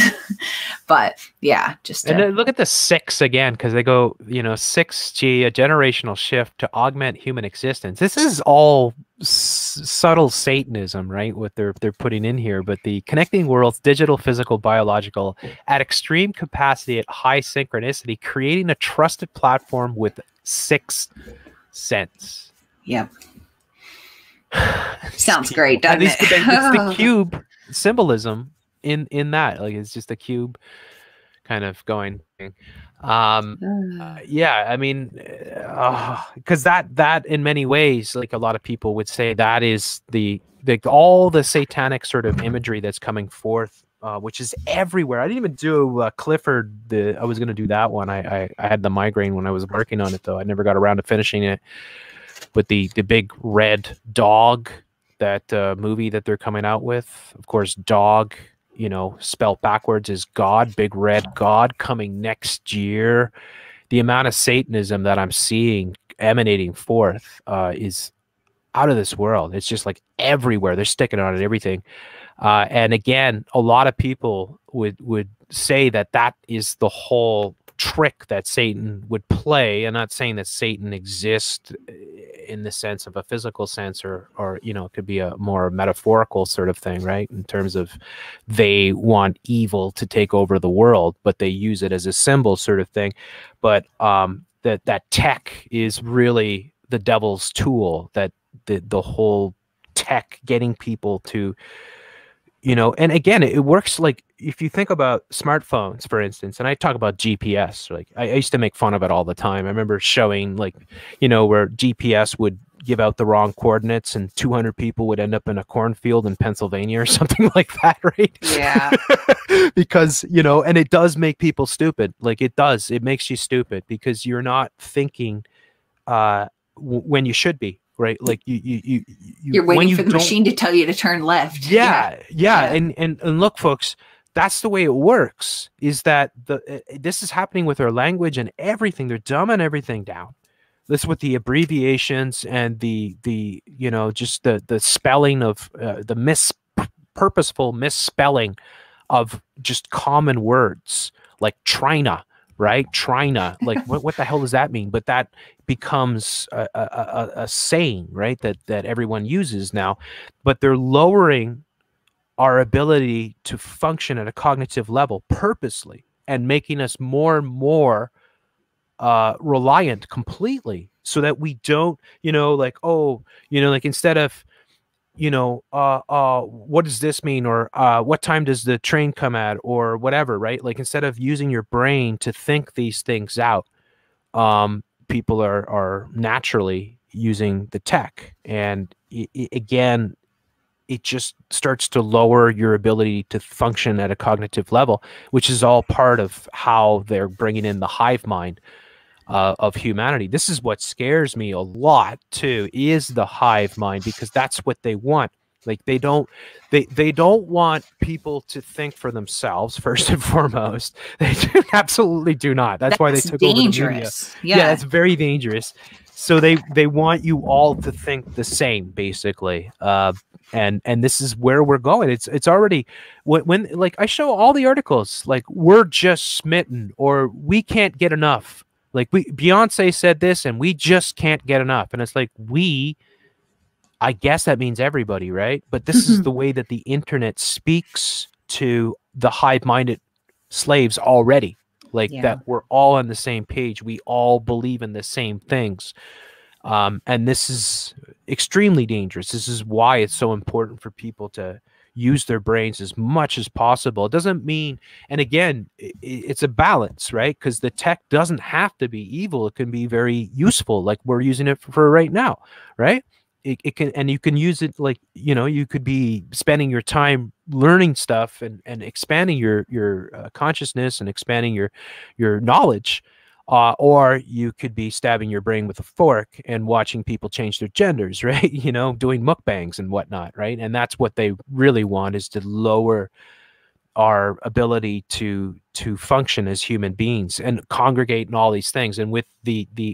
but yeah, just. And then look at the 6 again, because they go, 6G, a generational shift to augment human existence. This is all subtle Satanism, right? What they're putting in here, but the connecting worlds, digital, physical, biological, at extreme capacity, at high synchronicity, creating a trusted platform with 6 sense. Yep. Sounds great, doesn't it? It's the cube symbolism in that, like it's just a cube kind of going. Yeah, I mean, because that in many ways, like a lot of people would say, that is all the satanic sort of imagery that's coming forth, which is everywhere. I didn't even do Clifford. I was going to do that one. I had the migraine when I was working on it, though. I never got around to finishing it. But the big red dog, that movie that they're coming out with, of course, dog you know, spelled backwards is God, big red God coming next year. The amount of Satanism that I'm seeing emanating forth is out of this world. It's just like everywhere. They're sticking on it, everything. And again, a lot of people would say that that is the whole trick that Satan would play. I'm not saying that Satan exists in the sense of a physical sense, or you know, it could be a more metaphorical sort of thing, right? In terms of they want evil to take over the world, but they use it as a symbol sort of thing. But that tech is really the devil's tool, that the whole tech getting people to, you know, and again, it works like, if you think about smartphones, for instance, and I talk about GPS, like I used to make fun of it all the time. I remember showing, like, you know, where GPS would give out the wrong coordinates and 200 people would end up in a cornfield in Pennsylvania or something like that, right? Yeah. Because, you know, and it does make people stupid. Like it does. It makes you stupid because you're not thinking when you should be. Right, like you're waiting for the machine to tell you to turn left. Yeah. And look, folks, that's the way it works. Is that this is happening with our language and everything? They're dumbing everything down. This with the abbreviations and the you know, just the spelling of the purposeful misspelling of just common words like Trina. Right, Trina, like what the hell does that mean? But that becomes a saying, right? That everyone uses now. But they're lowering our ability to function at a cognitive level purposely, and making us more and more reliant completely, so that we don't, you know, like, oh, you know, like instead of, you know, what does this mean? Or what time does the train come at? Or whatever, right? Like instead of using your brain to think these things out, people are naturally using the tech. And again, it just starts to lower your ability to function at a cognitive level, which is all part of how they're bringing in the hive mind of humanity. This is what scares me a lot too, is the hive mind, because that's what they want. Like they don't want people to think for themselves first and foremost. They absolutely do not. That's why they took dangerous. Over the media. Yeah, it's very dangerous. So they want you all to think the same, basically. And this is where we're going. It's already when like I show all the articles, like we're just smitten, or we can't get enough. Like Beyonce said this, and we just can't get enough. And it's like, I guess that means everybody, right? But this is the way that the internet speaks to the hive-minded slaves already. Like that we're all on the same page. We all believe in the same things. And this is extremely dangerous. This is why it's so important for people to use their brains as much as possible. It doesn't mean, and again, it's a balance, right? Because the tech doesn't have to be evil. It can be very useful, like we're using it for right now, right? It can, and you can use it, like, you know, you could be spending your time learning stuff and expanding your consciousness and expanding your knowledge. Or you could be stabbing your brain with a fork and watching people change their genders, right? You know, doing mukbangs and whatnot, right? And that's what they really want, is to lower our ability to function as human beings and congregate and all these things. And with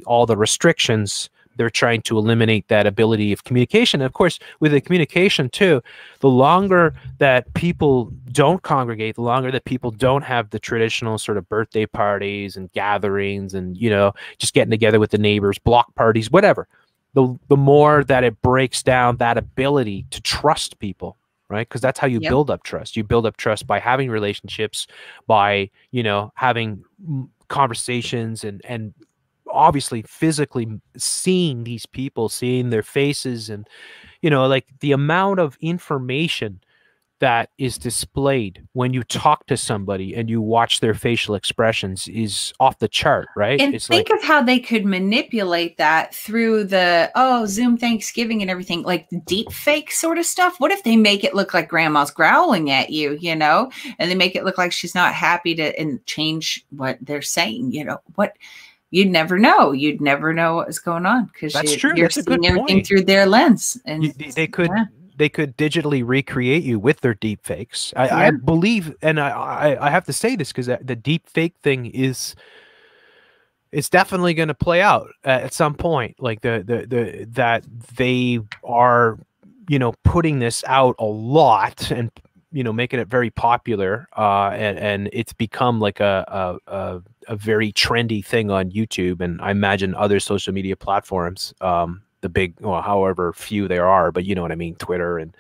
all the restrictions, they're trying to eliminate that ability of communication. And of course, with the communication too, the longer that people don't congregate, the longer that people don't have the traditional sort of birthday parties and gatherings and, you know, just getting together with the neighbors, block parties, whatever, the more that it breaks down that ability to trust people, right? Because that's how you build up trust. You build up trust by having relationships, by, you know, having conversations and obviously physically seeing these people, seeing their faces, and, you know, like the amount of information that is displayed when you talk to somebody and you watch their facial expressions is off the chart, right? And it's think of how they could manipulate that through the Zoom Thanksgiving and everything, like deep fake sort of stuff. What if they make it look like grandma's growling at you, you know, and they make it look like she's not happy and change what they're saying, you know, what. You'd never know. You'd never know what was going on because you're seeing everything through their lens. And they could, digitally recreate you with their deep fakes. I believe, and I have to say this because the deep fake thing is, it's definitely going to play out at some point. Like that they are, you know, putting this out a lot and, you know, making it very popular. And it's become like a very trendy thing on YouTube, and I imagine other social media platforms. The big, well, however few there are, but you know what I mean, Twitter and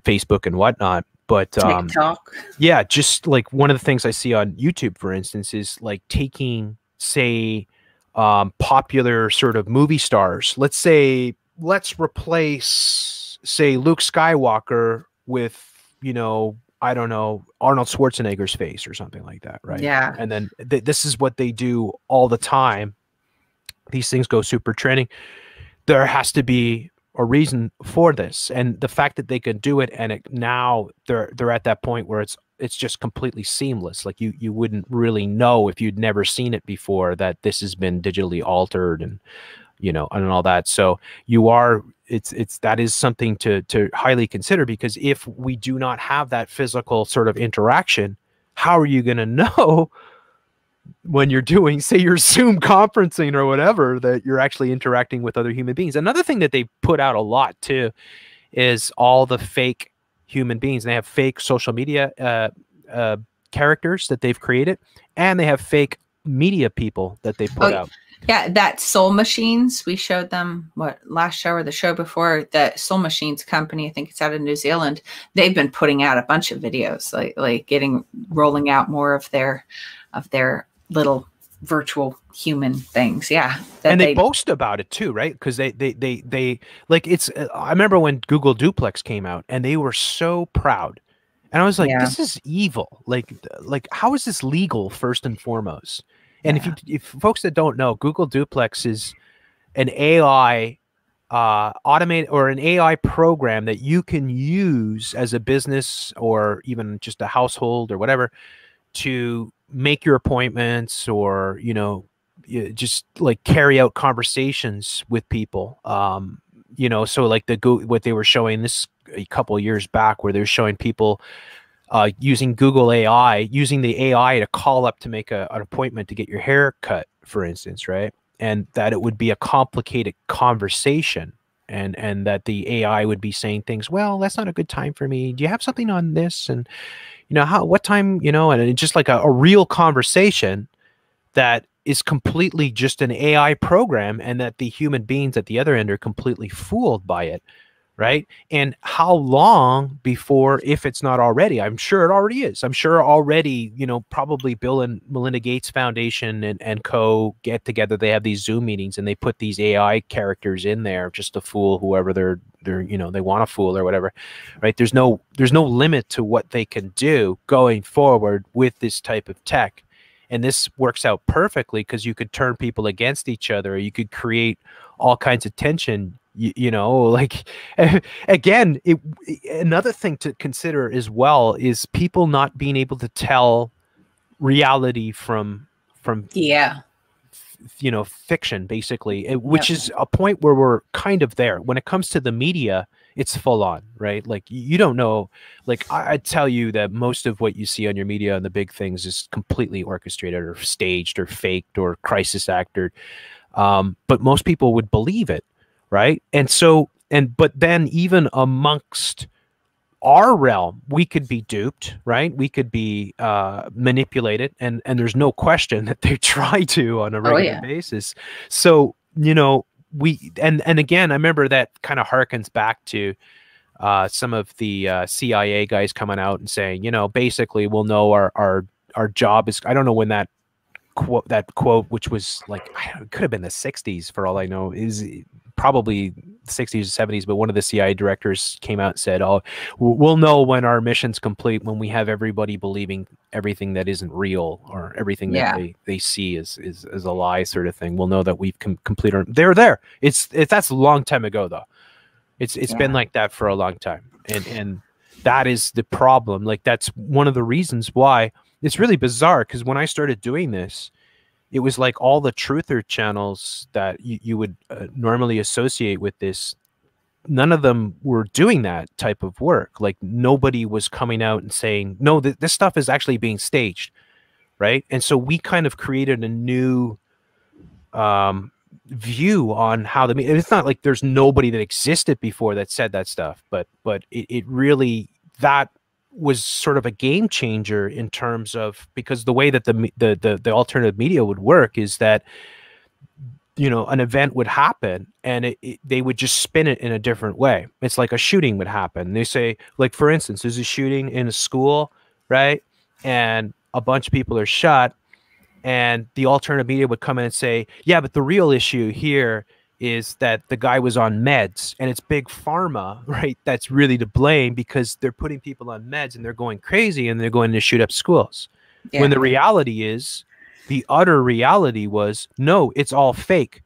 Facebook and whatnot. But TikTok. Yeah, just like one of the things I see on YouTube, for instance, is like taking, say, popular sort of movie stars. Let's replace, say, Luke Skywalker with, you know, I don't know, Arnold Schwarzenegger's face or something like that, right? Yeah. And then this is what they do all the time. These things go super trending. There has to be a reason for this, and the fact that they can do it, and now they're at that point where it's just completely seamless. Like you wouldn't really know if you'd never seen it before that this has been digitally altered, and you know, and all that. So that is something to highly consider, because if we do not have that physical sort of interaction, how are you going to know when you're doing, say, your Zoom conferencing or whatever, that you're actually interacting with other human beings? Another thing that they put out a lot too is all the fake human beings. They have fake social media characters that they've created, and they have fake media people that they put out. Yeah, that Soul Machines, we showed them last show or the show before, the Soul Machines company, I think it's out of New Zealand. They've been putting out a bunch of videos, like rolling out more of their little virtual human things. Yeah. And they boast about it too, right? Because they like, it's, I remember when Google Duplex came out and they were so proud. And I was like, this is evil. Like how is this legal, first and foremost? And if folks that don't know, Google Duplex is an AI automated, or an AI program that you can use as a business or even just a household or whatever to make your appointments, or, you know, just like carry out conversations with people. You know, so like what they were showing this a couple of years back, where they're showing people using Google AI, using the AI to call up to make an appointment to get your hair cut, for instance, right? And that it would be a complicated conversation, and that the AI would be saying things, well, that's not a good time for me. Do you have something on this? And, you know, what time, you know, and it's just like a real conversation that is completely just an AI program, and that the human beings at the other end are completely fooled by it. Right. And how long before, if it's not already, I'm sure it already is. I'm sure already, you know, probably Bill and Melinda Gates Foundation and co get together. They have these Zoom meetings and they put these AI characters in there just to fool whoever they're, you know, they want to fool or whatever. Right. There's no limit to what they can do going forward with this type of tech. And this works out perfectly because you could turn people against each other. You could create all kinds of tension. You know, like, again, another thing to consider as well is people not being able to tell reality from you know, fiction, basically, which is a point where we're kind of there. When it comes to the media, it's full on, right? Like, you don't know, like, I tell you that most of what you see on your media and the big things is completely orchestrated or staged or faked or crisis acted. But most people would believe it. Right. And so, but then even amongst our realm, we could be duped, right? We could be manipulated, and there's no question that they try to on a regular basis. So, you know, and again, I remember that kind of harkens back to some of the CIA guys coming out and saying, you know, basically we'll know our job is, I don't know when that quote, which was like, it could have been the 60s for all I know, is probably 60s or 70s, but one of the CIA directors came out and said, oh, we'll know when our mission's complete, when we have everybody believing everything that isn't real, or everything that they see is a lie, sort of thing. We'll know that we've completed our, they're there. That's a long time ago though. It's been like that for a long time. And that is the problem. Like, that's one of the reasons why it's really bizarre, because when I started doing this, it was like all the truther channels that you would normally associate with this none of them were doing that type of work. Like nobody was coming out and saying, no, this stuff is actually being staged. Right. And so we kind of created a new view on how the media. It's not like there's nobody that existed before that said that stuff, but it really, that was sort of a game changer in terms of, because the way that the alternative media would work is that, you know, an event would happen and they would just spin it in a different way. It's like a shooting would happen. They say, like, for instance, there's a shooting in a school, right? And a bunch of people are shot, and the alternative media would come in and say, yeah, but the real issue here is that the guy was on meds, and it's big pharma, right? That's really to blame because they're putting people on meds and they're going crazy and they're going to shoot up schools. Yeah. When the reality is, the utter reality was, no, it's all fake.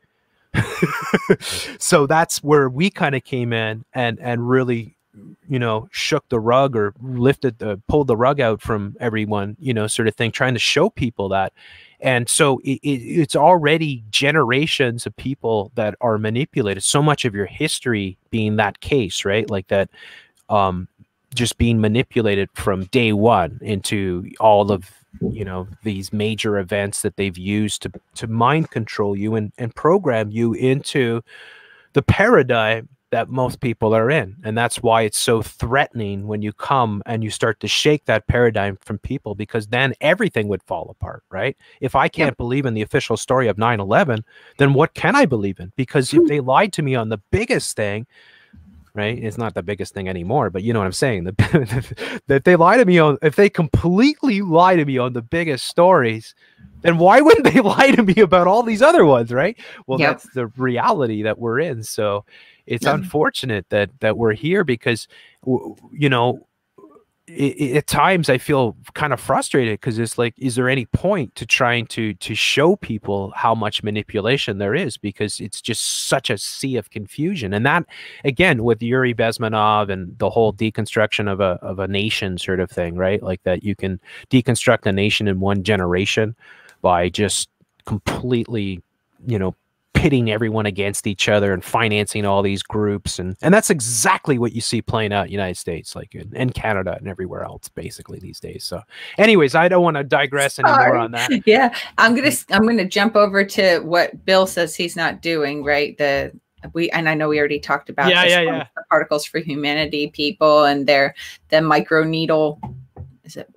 So that's where we kind of came in and really, you know, shook the rug or pulled the rug out from everyone, you know, sort of thing, trying to show people that. And so it's already generations of people that are manipulated. So much of your history being that case, right? Like that, just being manipulated from day one into all of, you know, these major events that they've used to mind control you and program you into the paradigm that most people are in. And that's why it's so threatening when you come and you start to shake that paradigm from people, because then everything would fall apart, right? If I can't believe in the official story of 9/11, then what can I believe in? Because if they lied to me on the biggest thing, right? It's not the biggest thing anymore, but you know what I'm saying? That they lie to me on, if they completely lie to me on the biggest stories, then why wouldn't they lie to me about all these other ones, right? Well, that's the reality that we're in. So it's unfortunate that we're here because, you know, at times I feel kind of frustrated because it's like, is there any point to trying to show people how much manipulation there is? Because it's just such a sea of confusion. And that, again, with Yuri Bezmenov and the whole deconstruction of a nation sort of thing, right? Like that you can deconstruct a nation in one generation by just completely, you know, pitting everyone against each other and financing all these groups. And that's exactly what you see playing out in the United States, like in Canada and everywhere else, basically these days. So anyways, I don't want to digress anymore on that. Yeah. I'm going to jump over to what Bill says he's not doing, right? And I know we already talked about the Particles for Humanity people and the microneedle, is it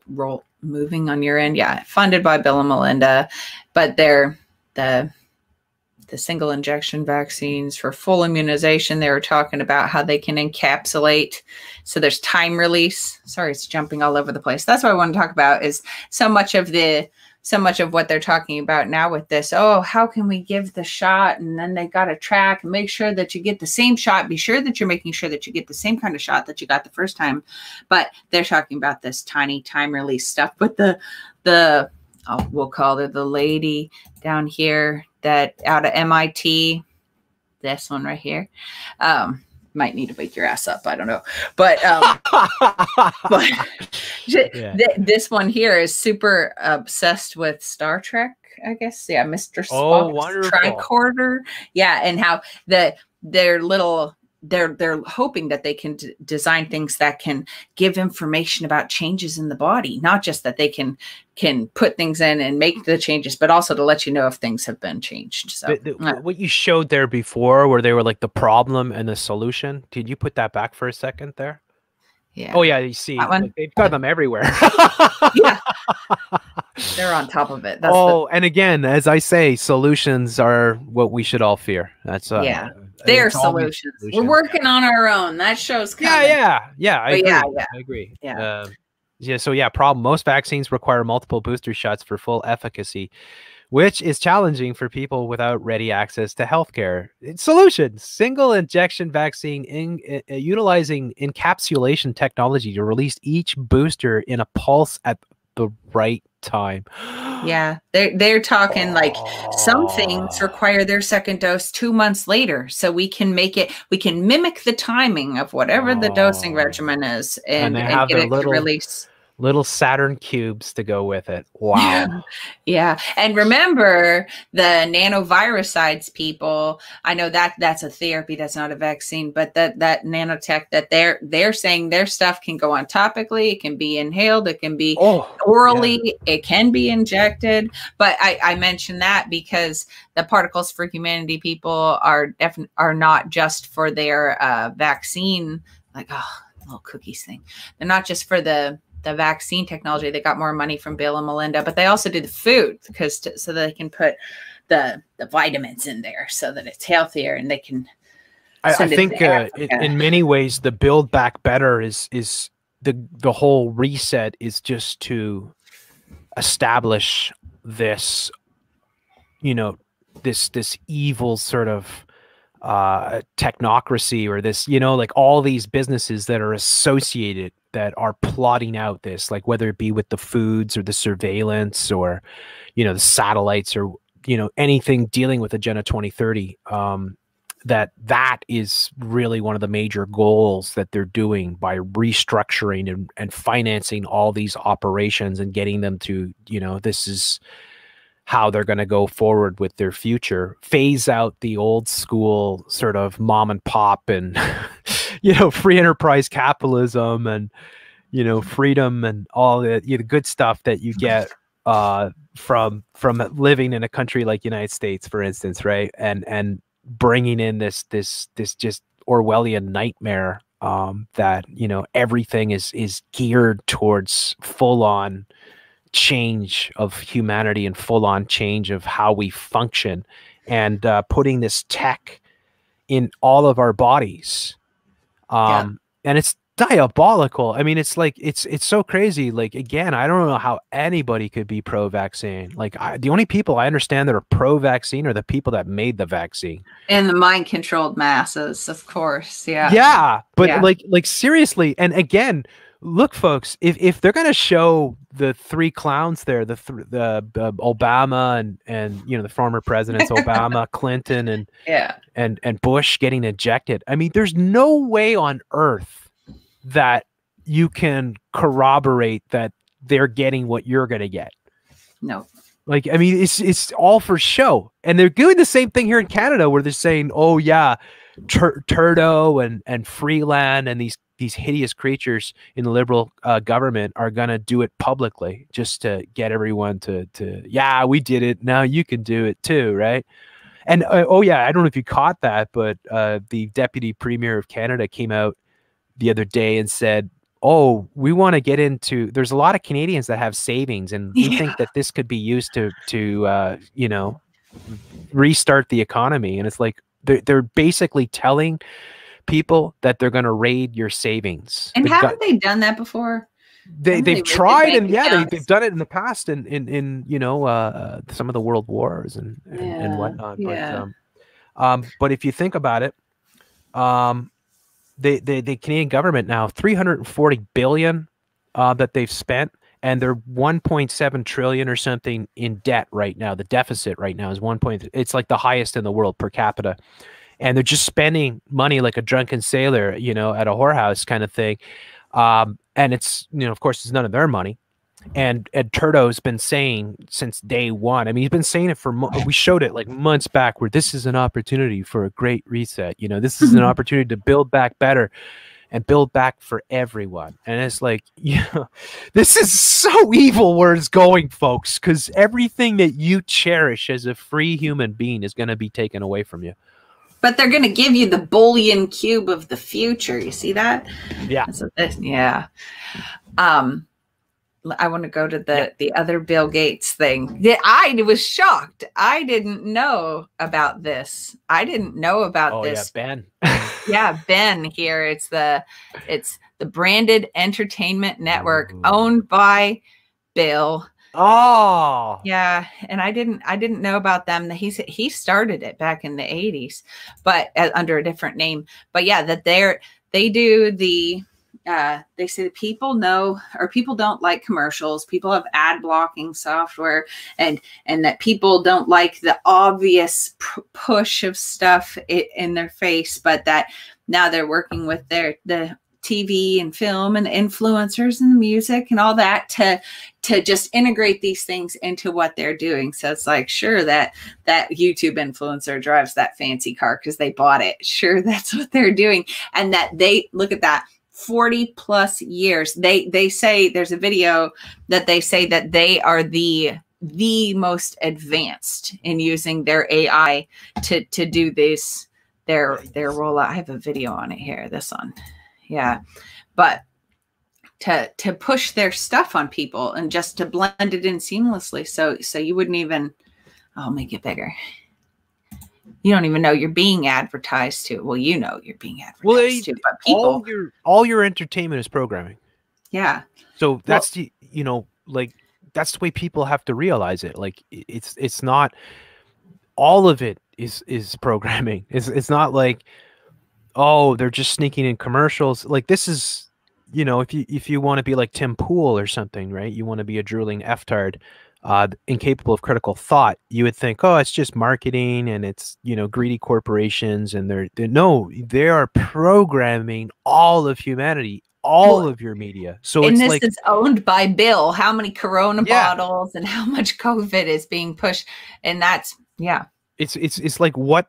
moving on your end? Yeah. Funded by Bill and Melinda, but they're the single injection vaccines for full immunization. They were talking about how they can encapsulate. So there's time release. Sorry, it's jumping all over the place. That's what I want to talk about, is so much of what they're talking about now with this. Oh, how can we give the shot? And then they got to track and make sure that you get the same shot. Be sure that you're making sure that you get the same kind of shot that you got the first time. But they're talking about this tiny time release stuff with we'll call her the lady down here that out of MIT, this one right here, might need to wake your ass up. I don't know. But, this one here is super obsessed with Star Trek, I guess. Yeah. Mr. Spock's tricorder. Yeah. And how they're hoping that they can design things that can give information about changes in the body, not just that they can put things in and make the changes, but also to let you know if things have been changed. So what you showed there before, where they were like the problem and the solution, did you put that back for a second there? Yeah. Oh yeah, you see, like, they've got them everywhere. Yeah, they're on top of it. That's and again, as I say, solutions are what we should all fear. That's they're solutions. We're working on our own. That show's coming. Yeah. I agree. Yeah. So problem. Most vaccines require multiple booster shots for full efficacy, which is challenging for people without ready access to healthcare. Solution: single injection vaccine utilizing encapsulation technology to release each booster in a pulse at the right time. Yeah, they're talking like some things require their second dose 2 months later, so we can mimic the timing of whatever the dosing regimen is and get it to release. Little Saturn cubes to go with it. Wow. Yeah. And remember the nanovirusides people, I know that that's a therapy, that's not a vaccine, but that nanotech that they're saying their stuff can go on topically, it can be inhaled, it can be orally, it can be injected. But I mentioned that because the Particles for Humanity people are not just for their vaccine, like little cookies thing. They're not just for the vaccine technology. They got more money from Bill and Melinda, but they also do the food because so that they can put the vitamins in there so that it's healthier and they can. I think in many ways the Build Back Better is the whole reset is just to establish this, you know, this evil sort of technocracy, or this, you know, like all these businesses that are associated that are plotting out this, like whether it be with the foods or the surveillance or, you know, the satellites or, you know, anything dealing with Agenda 2030, that is really one of the major goals that they're doing by restructuring and financing all these operations and getting them to, you know, this is how they're going to go forward with their future, phase out the old school sort of mom and pop and, you know, free enterprise capitalism and, you know, freedom and all the, you know, good stuff that you get from living in a country like United States, for instance, right? And bringing in this just Orwellian nightmare that, you know, everything is geared towards full on change of humanity and full on change of how we function, and putting this tech in all of our bodies. And it's diabolical. I mean, it's like, it's so crazy. Like, again, I don't know how anybody could be pro-vaccine. Like, the only people I understand that are pro-vaccine are the people that made the vaccine. And the mind-controlled masses, of course. Yeah. Yeah. But like seriously. And again, look, folks, if they're going to show the three clowns there, the Obama and, you know, the former presidents, Obama, Clinton, and Bush getting ejected. I mean, there's no way on earth that you can corroborate that they're getting what you're going to get. No. Like, I mean, it's all for show. And they're doing the same thing here in Canada where they're saying, oh yeah, Trudeau and Freeland and these hideous creatures in the Liberal government are going to do it publicly just to get everyone to, yeah, we did it. Now you can do it too. Right. And oh yeah, I don't know if you caught that, but the Deputy Premier of Canada came out the other day and said, oh, we want to get into, there's a lot of Canadians that have savings, and we think that this could be used to you know, restart the economy. And it's like, they're basically telling people that they're going to raid your savings. And haven't they done that before? They've tried, and they've done it in the past in you know, some of the world wars and whatnot. But if you think about it, the Canadian government now, $340 billion that they've spent, and they're 1.7 trillion or something in debt right now. The deficit right now is it's like the highest in the world per capita. And they're just spending money like a drunken sailor, you know, at a whorehouse kind of thing. And it's, you know, of course, it's none of their money. And Trudeau's been saying since day one, I mean, he's been saying it for, we showed it like months back, where this is an opportunity for a great reset. You know, this is an opportunity to build back better and build back for everyone. And it's like, yeah, this is so evil where it's going, folks, because everything that you cherish as a free human being is going to be taken away from you. But they're going to give you the bullion cube of the future. You see that? Yeah. Yeah. I want to go to the other Bill Gates thing. I was shocked. I didn't know about this. I didn't know about this. Yeah, Ben. Yeah, Ben here. It's the Branded Entertainment Network, owned by Bill. Oh. Yeah, and I didn't know about them. He started it back in the 80s, but under a different name. But yeah, that they do the they say that people know, or people don't like commercials. People have ad blocking software, and that people don't like the obvious push of stuff in their face, but that now they're working with the TV and film and influencers and music and all that to just integrate these things into what they're doing. So it's like, sure, that YouTube influencer drives that fancy car because they bought it. Sure, that's what they're doing. And that they look at that 40 plus years. They say there's a video that they say that they are the most advanced in using their AI to do this, their rollout. I have a video on it here, this one. Yeah. But to push their stuff on people and just to blend it in seamlessly. So you wouldn't even, I'll make it bigger. You don't even know you're being advertised to. Well, you know you're being advertised to, but people, all your entertainment is programming. Yeah. So that's that's the way people have to realize it. Like it's not all of it is programming. It's not like, oh, they're just sneaking in commercials. Like this is, if you want to be like Tim Pool or something, right? You want to be a drooling F-tard, incapable of critical thought. You would think, oh, it's just marketing and it's, greedy corporations, and they are programming all of humanity, all of your media. So and it's this like, is owned by Bill. How many Corona bottles and how much COVID is being pushed, and that's it's like what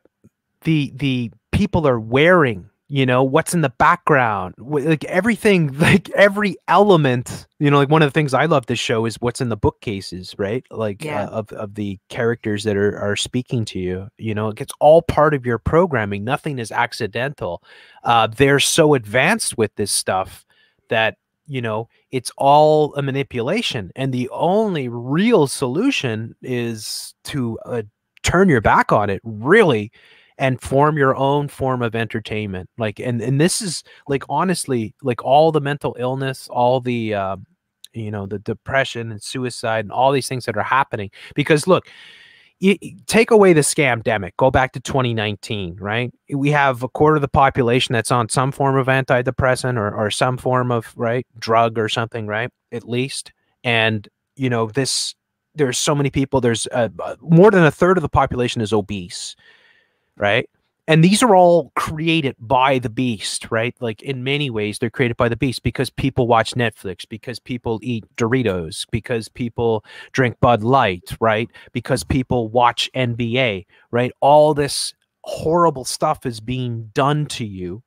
the people are wearing. What's in the background, like everything, like every element, like one of the things I love this show is what's in the bookcases, right? Like of the characters that are speaking to you, it gets all part of your programming. Nothing is accidental. They're so advanced with this stuff that, it's all a manipulation. And the only real solution is to turn your back on it, really, and form your own form of entertainment. Like, and this is like, honestly, like all the mental illness, all the, the depression and suicide and all these things that are happening, because look, you take away the scamdemic, go back to 2019, right? We have a quarter of the population that's on some form of antidepressant or some form of, right, drug or something, right? At least. And, there's so many people, there's more than a third of the population is obese, right? And these are all created by the beast, right? Like in many ways, they're created by the beast because people watch Netflix, because people eat Doritos, because people drink Bud Light, right? Because people watch NBA, right? All this horrible stuff is being done to you,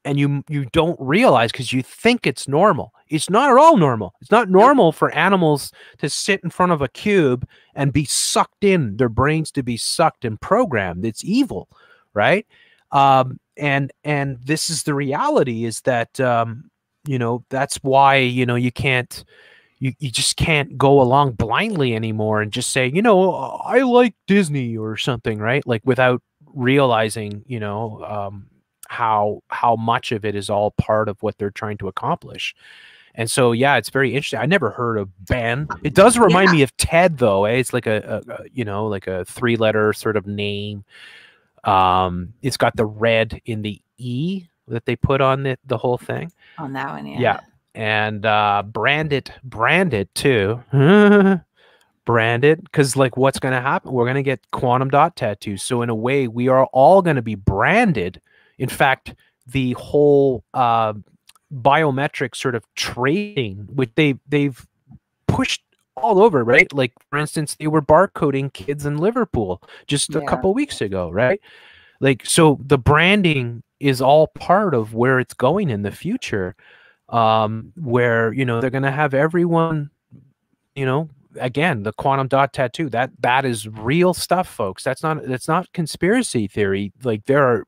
and you don't realize because you think it's normal. It's not at all normal. It's not normal for animals to sit in front of a cube and be sucked in, their brains to be sucked and programmed. It's evil, right? And this is the reality, is that that's why you can't, you just can't go along blindly anymore and just say, I like Disney or something, right? Like without realizing how much of it is all part of what they're trying to accomplish. And so, yeah, it's very interesting. I never heard of Ben. It does remind me of Ted, though. It's like a like a 3-letter sort of name. It's got the red in the E that they put on the whole thing. On that one, yeah. And branded too. Branded, because like what's going to happen? We're going to get quantum dot tattoos. So in a way, we are all going to be branded. In fact, the whole biometric sort of trading, which they've pushed all over, right? Like, for instance, they were barcoding kids in Liverpool just a couple weeks ago, right? Like, so the branding is all part of where it's going in the future, where, they're going to have everyone, again, the quantum dot tattoo, that is real stuff, folks. That's not conspiracy theory. Like, there are,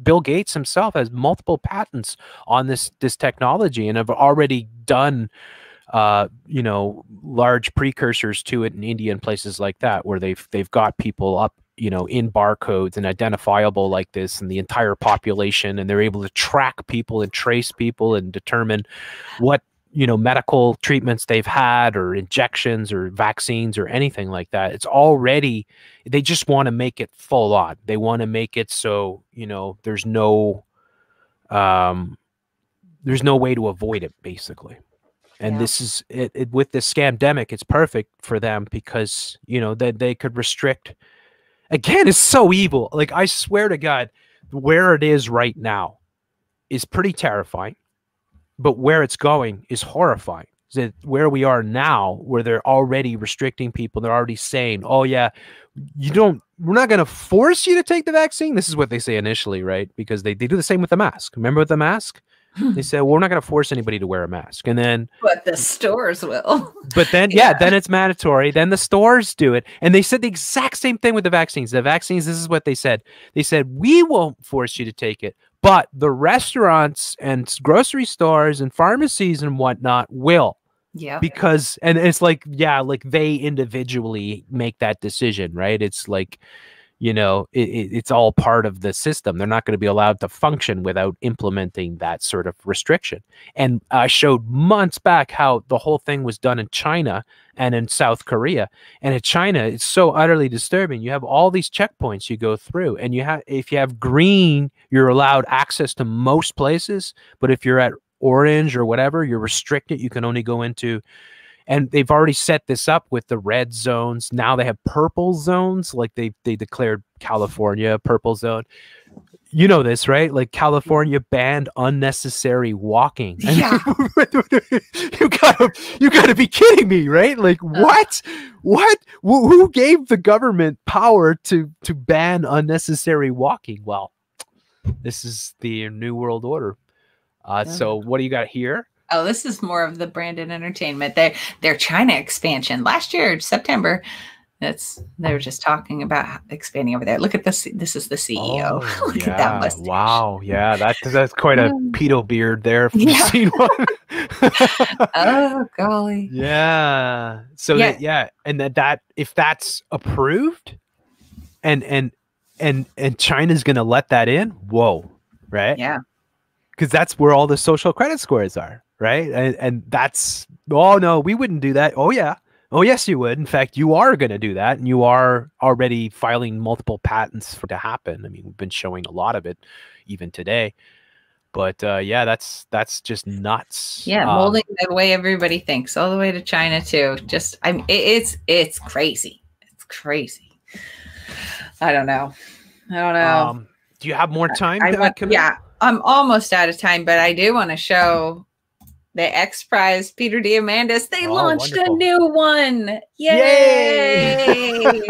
Bill Gates himself has multiple patents on this technology, and have already done large precursors to it in India and places like that, where they've got people up in barcodes and identifiable like this, and the entire population, and they're able to track people and trace people and determine what medical treatments they've had, or injections or vaccines or anything like that. It's already, they just want to make it full on. They want to make it so, there's no way to avoid it, basically. And this is it with this scamdemic. It's perfect for them because, they could restrict. Again, it's so evil. Like, I swear to God, where it is right now is pretty terrifying. but where it's going is horrifying. That where we are now, where they're already restricting people, they're already saying, oh yeah, we're not going to force you to take the vaccine. This is what they say initially, right? Because they do the same with the mask. Remember with the mask? They said, well, we're not going to force anybody to wear a mask. And then, but the stores will. But then, then it's mandatory. Then the stores do it. And they said the exact same thing with the vaccines. The vaccines, this is what they said. They said, we won't force you to take it, but the restaurants and grocery stores and pharmacies and whatnot will. Yeah. Because, and it's like, yeah, like they individually make that decision, right? It's like, you know, it's all part of the system. They're not going to be allowed to function without implementing that sort of restriction. And I showed months back how the whole thing was done in China and in South Korea. And in China, it's so utterly disturbing. You have all these checkpoints you go through, and if you have green, you're allowed access to most places. But if you're at orange or whatever, you're restricted. You can only go into, and they've already set this up with the red zones. Now they have purple zones. Like they declared California a purple zone. You know this, right? Like California banned unnecessary walking. Yeah. you gotta be kidding me, right? Like what? Who gave the government power to ban unnecessary walking? Well, this is the New World Order. So what do you got here? Oh, this is more of the branded entertainment. Their China expansion last year, September. They were just talking about expanding over there. Look at this. This is the CEO. Oh, Look at that mustache. Wow. Yeah, that's quite a pedo beard there. If you've seen one. Oh golly. Yeah. So and that if that's approved, and China's gonna let that in. Whoa. Right. Yeah. Because that's where all the social credit scores are, right? And that's, oh no, we wouldn't do that. Oh yeah. Oh yes, you would. In fact, you are going to do that, and you are already filing multiple patents for it to happen. I mean, we've been showing a lot of it even today. But yeah, that's just nuts. Yeah, molding the way everybody thinks, all the way to China too. Just, it's crazy. It's crazy. I don't know. Do you have more time? Yeah. I'm almost out of time, but I do want to show the X Prize Peter Diamandis. They launched a new one. Yay!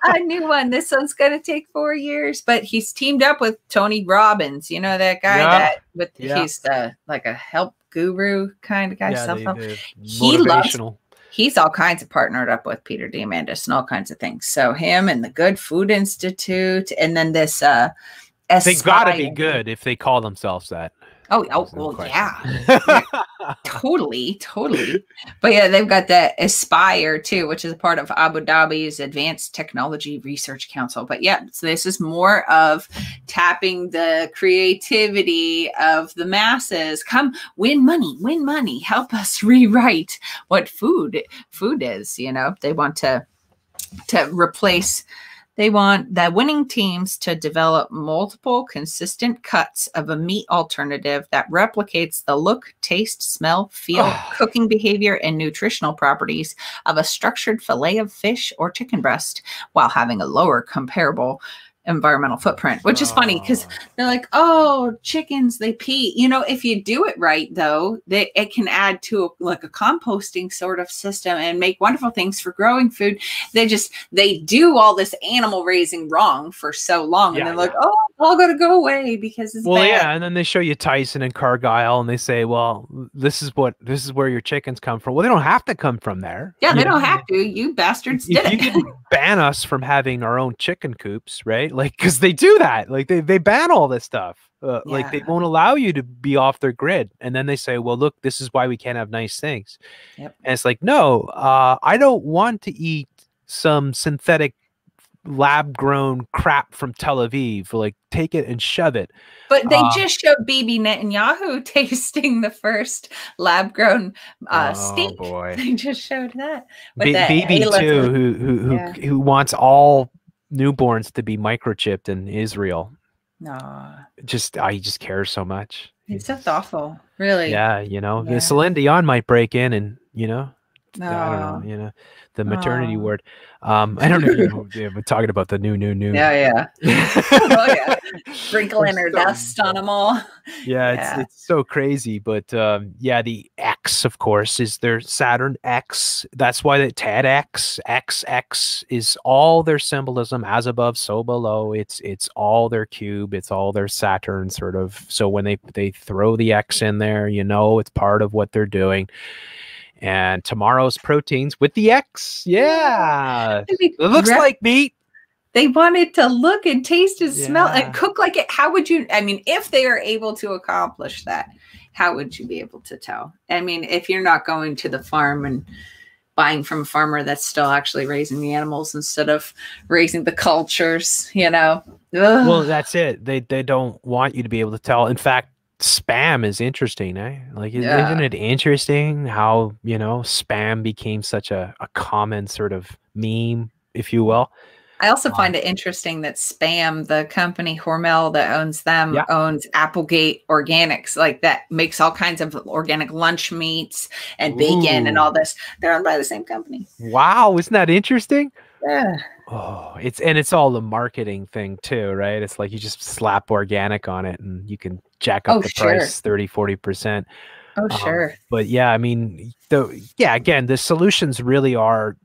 A new one. This one's going to take 4 years, but he's teamed up with Tony Robbins. You know that guy he's like a help guru kind of guy. Yeah, He's all kinds of partnered up with Peter Diamandis and all kinds of things. So him and the Good Food Institute, and then this they gotta be good if they call themselves that. Oh well, yeah. Totally. But yeah, they've got the Aspire too, which is a part of Abu Dhabi's Advanced Technology Research Council. But yeah, so this is more of tapping the creativity of the masses. Come win money, help us rewrite what food is. You know, they want to replace. They want the winning teams to develop multiple consistent cuts of a meat alternative that replicates the look, taste, smell, feel, cooking behavior, and nutritional properties of a structured fillet of fish or chicken breast while having a lower comparable environmental footprint, which is funny because they're like, oh, chickens, they pee. You know, if you do it right, though, it can add to a composting sort of system and make wonderful things for growing food. They do all this animal raising wrong for so long. And they're like, oh, all got to go away because it's bad. Yeah. And then they show you Tyson and Cargyle and they say, well, this is where your chickens come from. Well, they don't have to come from there. Yeah, they don't have to. You bastards did it. You didn't ban us from having our own chicken coops, right? Like, because they do that. Like, they ban all this stuff. Like, they won't allow you to be off their grid. And then they say, well, look, this is why we can't have nice things. Yep. And it's like, no, I don't want to eat some synthetic lab-grown crap from Tel Aviv. Like, take it and shove it. But they just showed Bibi Netanyahu tasting the first lab-grown steak. Boy. They just showed that. Bibi too, who wants all newborns to be microchipped in Israel. No, he just cares so much. He's so thoughtful, really. Yeah, you know, Celine Dion might break in and No. I don't know, the maternity ward. I don't know, we're talking about the new. Yeah. Oh yeah. Sprinkling her dust on them all. Yeah, it's so crazy. But the X, of course, is their Saturn X. That's why the TEDx XX is all their symbolism, as above, so below. It's all their cube. It's all their Saturn sort of. So when they throw the X in there, it's part of what they're doing. And tomorrow's proteins with the X. Yeah. It looks like meat. They want it to look and taste and smell and cook like it. How would you, if they are able to accomplish that, how would you be able to tell? If you're not going to the farm and buying from a farmer that's still actually raising the animals instead of raising the cultures, Well, that's it. They don't want you to be able to tell. In fact, spam is interesting, eh? Isn't it interesting how spam became such a common sort of meme, if you will? I also find it interesting that Spam, the company Hormel that owns them, owns Applegate Organics, that makes all kinds of organic lunch meats and bacon and all this. They're owned by the same company. Wow, isn't that interesting? Yeah. Oh, it's all the marketing thing too, right? It's like you just slap organic on it and you can jack up the price 30-40%. Oh, sure. But yeah, again, the solutions really are,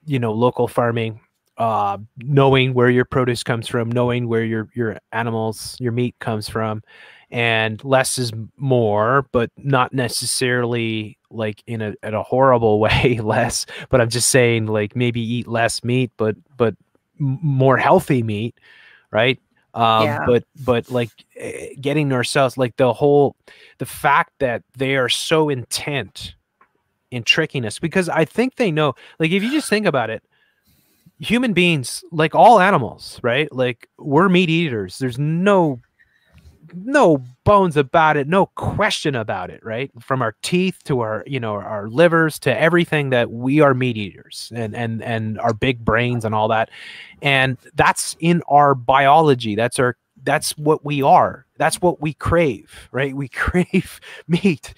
local farming, knowing where your produce comes from, knowing where your animals, your meat comes from, and less is more, but not necessarily in a horrible way, less, but I'm just saying maybe eat less meat, but more healthy meat, right? But getting ourselves, the fact that they are so intent in tricking us, because I think they know, if you just think about it, human beings, like all animals, right? We're meat eaters. There's no bones about it, no question about it, right? From our teeth to our our livers to everything, that we are meat eaters, and our big brains and all that, and that's in our biology. That's what we are. That's what we crave, right? We crave meat,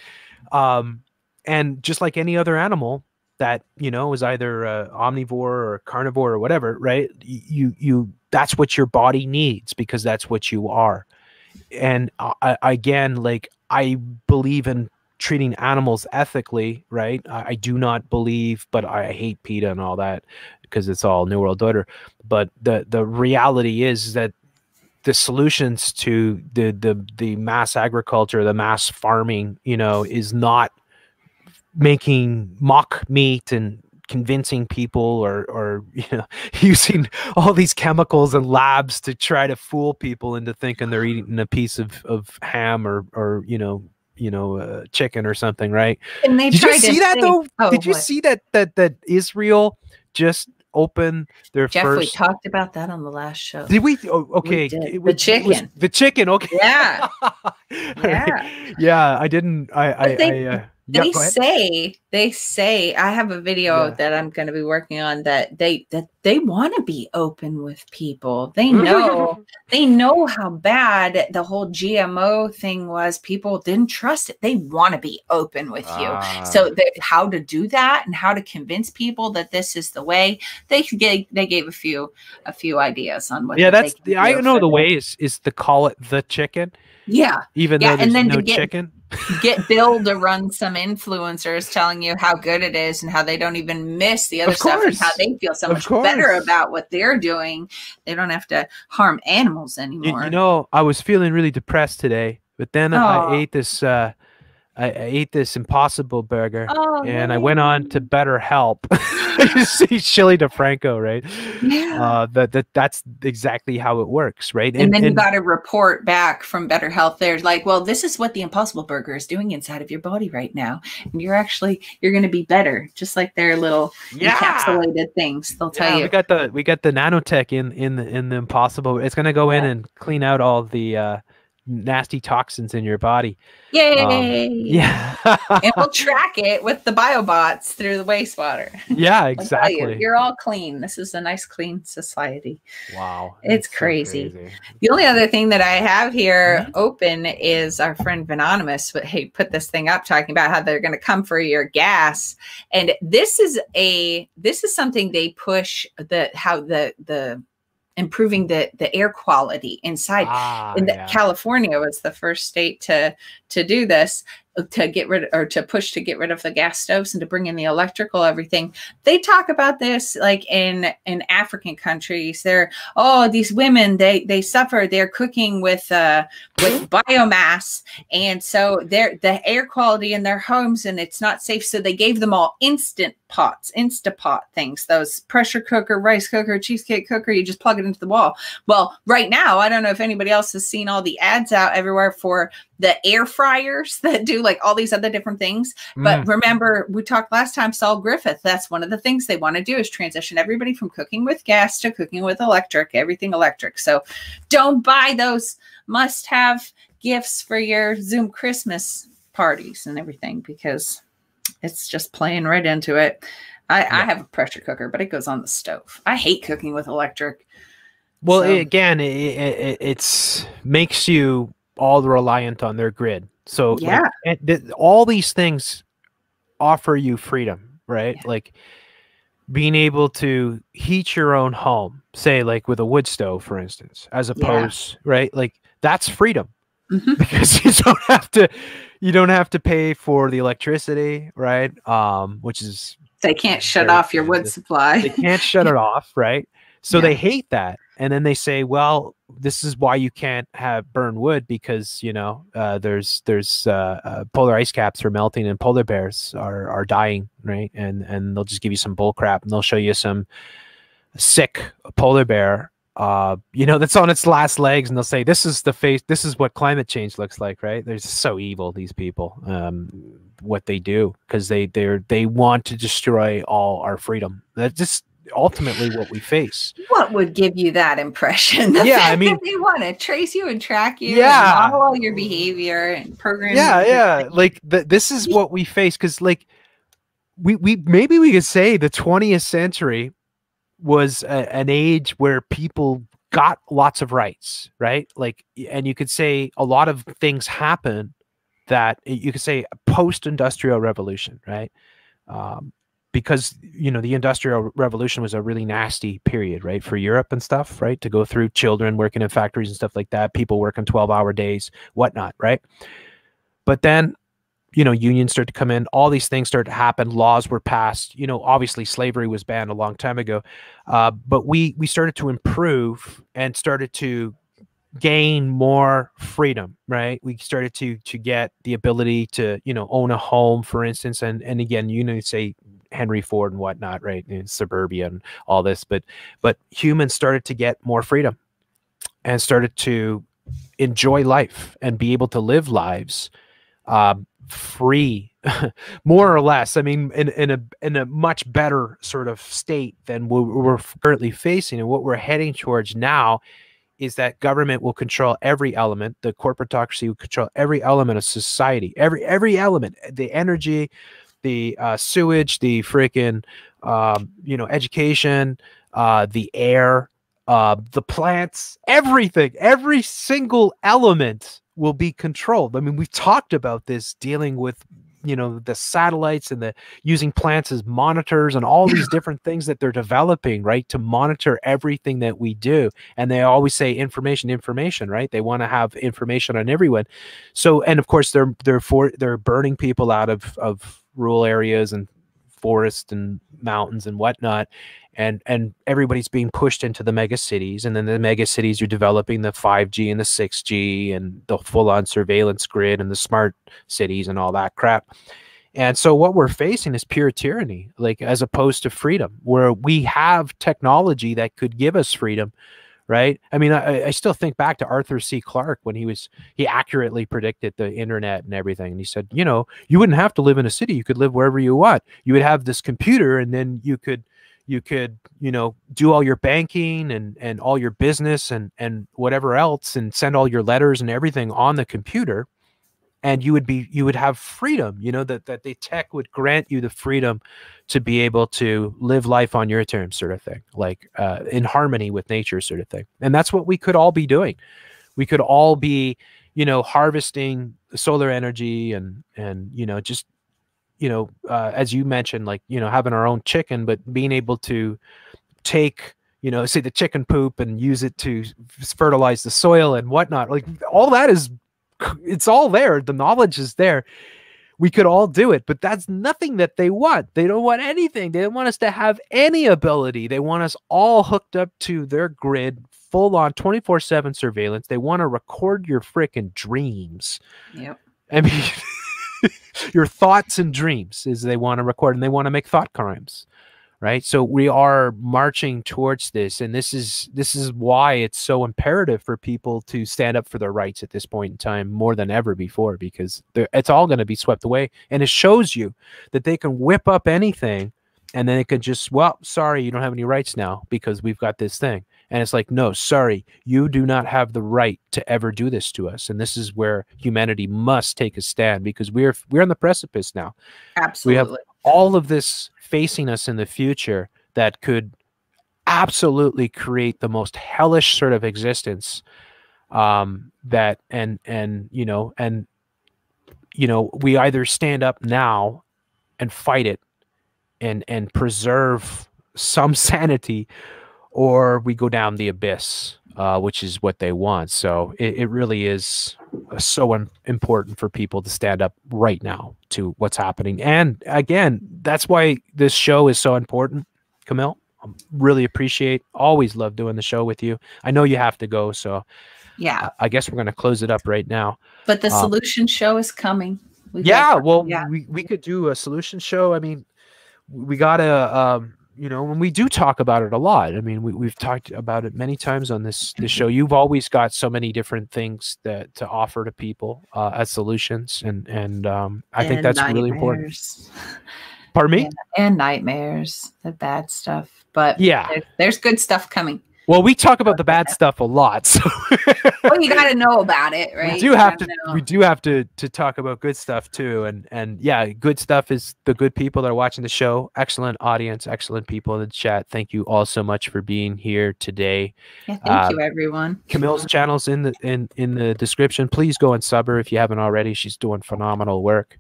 and just like any other animal that is either omnivore or carnivore or whatever, right? You that's what your body needs, because that's what you are. And I believe in treating animals ethically, right? I do not believe, but I hate PETA and all that because it's all New World Order. But the reality is that the solutions to the mass agriculture, the mass farming, is not making mock meat and convincing people or using all these chemicals and labs to try to fool people into thinking they're eating a piece of ham or chicken or something, right? And did you see that though? Did you see that Israel just opened their first? We talked about that on the last show. Did we? Oh, okay. The chicken. The chicken. Okay. Yeah. Yeah. I didn't. They say I have a video that I'm going to be working on that they want to be open with people. They know how bad the whole GMO thing was. People didn't trust it. They want to be open with you. So how to do that and how to convince people that this is the way, they gave a few ideas on what. Yeah, I know the way is to call it the chicken. Yeah. Even though there's no chicken. Get Bill to run some influencers telling you how good it is and how they don't even miss the other stuff and how they feel so much better about what they're doing. They don't have to harm animals anymore. I was feeling really depressed today, but then I ate this I ate this Impossible Burger, and I went on to BetterHelp. You see Shirley DeFranco, right? Yeah. That's exactly how it works, right? And then you got a report back from BetterHelp. They're like, well, this is what the Impossible Burger is doing inside of your body right now. And you're going to be better, just like their little encapsulated things. They'll tell you. We got the nanotech in the Impossible. It's going to go in and clean out all the nasty toxins in your body. Yay! Yeah. And we'll track it with the biobots through the wastewater. Yeah, exactly. You're all clean. This is a nice, clean society. Wow. It's crazy. So crazy. The only other thing that I have here open is our friend Anonymous. He put this thing up talking about how they're going to come for your gas. And this is something they push, improving the air quality inside. California was the first state to do this, to get rid of the gas stoves and to bring in the electrical everything. They talk about this like in African countries. These women, they suffer. They're cooking with biomass, and so the air quality in their homes, and it's not safe. So they gave them all Instapot things, those pressure cooker, rice cooker, cheesecake cooker. You just plug it into the wall. Well, right now, I don't know if anybody else has seen all the ads out everywhere for the air fryers that do like all these other different things. But remember, we talked last time, Saul Griffith, that's one of the things they want to do is transition everybody from cooking with gas to cooking with electric, everything electric. So don't buy those must-have gifts for your Zoom Christmas parties and everything, because it's just playing right into it. I have a pressure cooker, but it goes on the stove. I hate cooking with electric. Well, again, it makes you all reliant on their grid. So all these things offer you freedom, right? Yeah. Like being able to heat your own home, say like with a wood stove, for instance, as opposed, right? Like that's freedom because you don't have to pay for the electricity, right? Which is, they can't shut off your wood supply. They can't shut it off, right? So they hate that. And then they say, well, this is why you can't burn wood, because, there's polar ice caps are melting and polar bears are dying, right? And they'll just give you some bull crap, and they'll show you some sick polar bear, that's on its last legs, and they'll say, this is what climate change looks like, right? They're so evil, these people, what they do, because they want to destroy all our freedom. That's just ultimately what we face. What would give you that impression? They want to trace you and track you, and model all your behavior and program. Like this is what we face, because like we maybe we could say the 20th century was an age where people got lots of rights, right? Like, and you could say a lot of things happen that you could say post-industrial revolution, right? Because, the Industrial Revolution was a really nasty period, right, for Europe and stuff, right, to go through, children working in factories and stuff like that, people working 12-hour days, whatnot, right? But then, unions started to come in, all these things started to happen, laws were passed, obviously slavery was banned a long time ago, but we started to improve and started to gain more freedom, right? We started to get the ability to, own a home, for instance, and again, say Henry Ford and whatnot, right? And suburbia and all this, but humans started to get more freedom and started to enjoy life and be able to live lives free, more or less. I mean, in a much better sort of state than we're currently facing, and what we're heading towards now is that government will control every element. The corporatocracy will control every element of society, every element, the energy, the sewage, the freaking, education, the air, the plants, everything, every single element will be controlled. I mean, we've talked about this, dealing with, the satellites and the using plants as monitors and all these different things that they're developing, right, to monitor everything that we do. And they always say information, right? They want to have information on everyone. So, and of course, they're burning people out of rural areas and forests and mountains and whatnot, and everybody's being pushed into the mega cities, and then the mega cities are developing the 5G and the 6G and the full-on surveillance grid and the smart cities and all that crap. And so what we're facing is pure tyranny, like, as opposed to freedom, where we have technology that could give us freedom, right? I mean, I still think back to Arthur C. Clarke when he accurately predicted the internet and everything. And he said, you wouldn't have to live in a city. You could live wherever you want. You would have this computer, and then you could, You could, you know, do all your banking and all your business and whatever else, and send all your letters and everything on the computer. And you would have freedom, you know, that the tech would grant you the freedom to be able to live life on your terms, sort of thing, like in harmony with nature, sort of thing. And that's what we could all be doing. We could all be, you know, harvesting solar energy and, you know, just, you know, as you mentioned, like, you know, having our own chicken, but being able to take, you know, say the chicken poop and use it to fertilize the soil and whatnot. Like all that is, it's all there. The knowledge is there. We could all do it, but that's nothing that they want. They don't want anything. They don't want us to have any ability. They want us all hooked up to their grid, full on 24/7 surveillance. They want to record your freaking dreams. Yep. I mean, your thoughts and dreams is they want to record, and they want to make thought crimes. Right. So we are marching towards this. And this is why it's so imperative for people to stand up for their rights at this point in time more than ever before, because it's all going to be swept away. And it shows you that they can whip up anything and then it could just, well, sorry, you don't have any rights now because we've got this thing. And it's like, no, sorry, you do not have the right to ever do this to us. And this is where humanity must take a stand, because we're on the precipice now. Absolutely. We have all of this facing us in the future that could absolutely create the most hellish sort of existence, that you know, we either stand up now and fight it and preserve some sanity, or we go down the abyss, which is what they want. So it really is so important for people to stand up right now to what's happening. And again, that's why this show is so important, Camille. I really always love doing the show with you. I know you have to go, so yeah, I guess we're going to close it up right now. But the solution show is coming. We could do a solution show. I mean, we got to, you know, when we do talk about it a lot, I mean, we've talked about it many times on this show. You've always got so many different things to offer to people as solutions. And I think that's really important. Pardon me? And nightmares, the bad stuff. But yeah, there's good stuff coming. Well, we talk about the bad stuff a lot, so well, you got to know about it, right? We do have to talk about good stuff too, and yeah, good stuff is the good people that are watching the show. Excellent audience, excellent people in the chat. Thank you all so much for being here today. Yeah, thank you, everyone. Camille's channel's in the description. Please go and sub her if you haven't already. She's doing phenomenal work,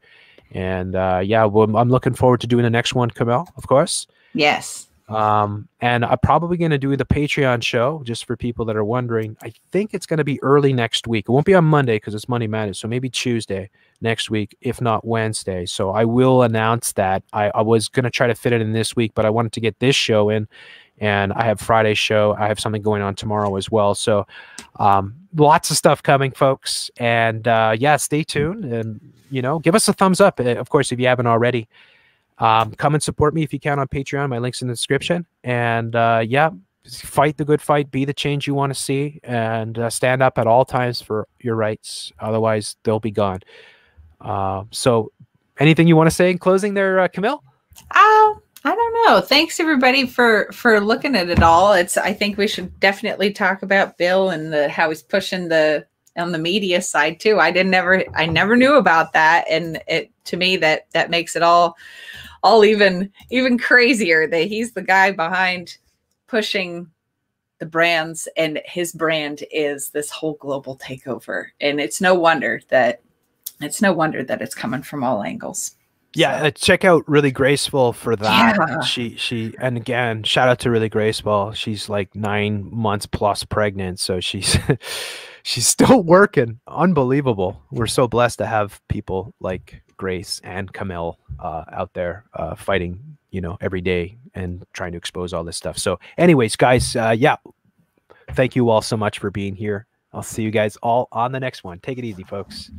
and yeah, well, I'm looking forward to doing the next one, Camille, of course. Yes. And I'm probably going to do the Patreon show, just for people that are wondering. I think it's going to be early next week. It won't be on Monday because it's Monday Madness, so maybe Tuesday next week, if not Wednesday. So I will announce that. I was going to try to fit it in this week, but I wanted to get this show in, and I have Friday's show. I have something going on tomorrow as well. So lots of stuff coming, folks. And yeah, stay tuned, and you know, give us a thumbs up, of course, if you haven't already. Come and support me if you can on Patreon. My link's in the description. And yeah, fight the good fight, be the change you want to see, and stand up at all times for your rights. Otherwise, they'll be gone. So anything you want to say in closing there, Camille? I don't know. Thanks everybody for looking at it all. I think we should definitely talk about Bill and how he's pushing on the media side too. I never knew about that. And to me, that makes it all even crazier that he's the guy behind pushing the brands, and his brand is this whole global takeover. And it's no wonder that it's coming from all angles. Yeah, check out Really Graceful for that. Yeah. She and again, shout out to Really Graceful. She's like 9 months plus pregnant, so she's she's still working. Unbelievable. We're so blessed to have people like Grace and Camille out there fighting, you know, every day and trying to expose all this stuff. So anyways, guys, yeah, thank you all so much for being here. I'll see you guys all on the next one. Take it easy, folks.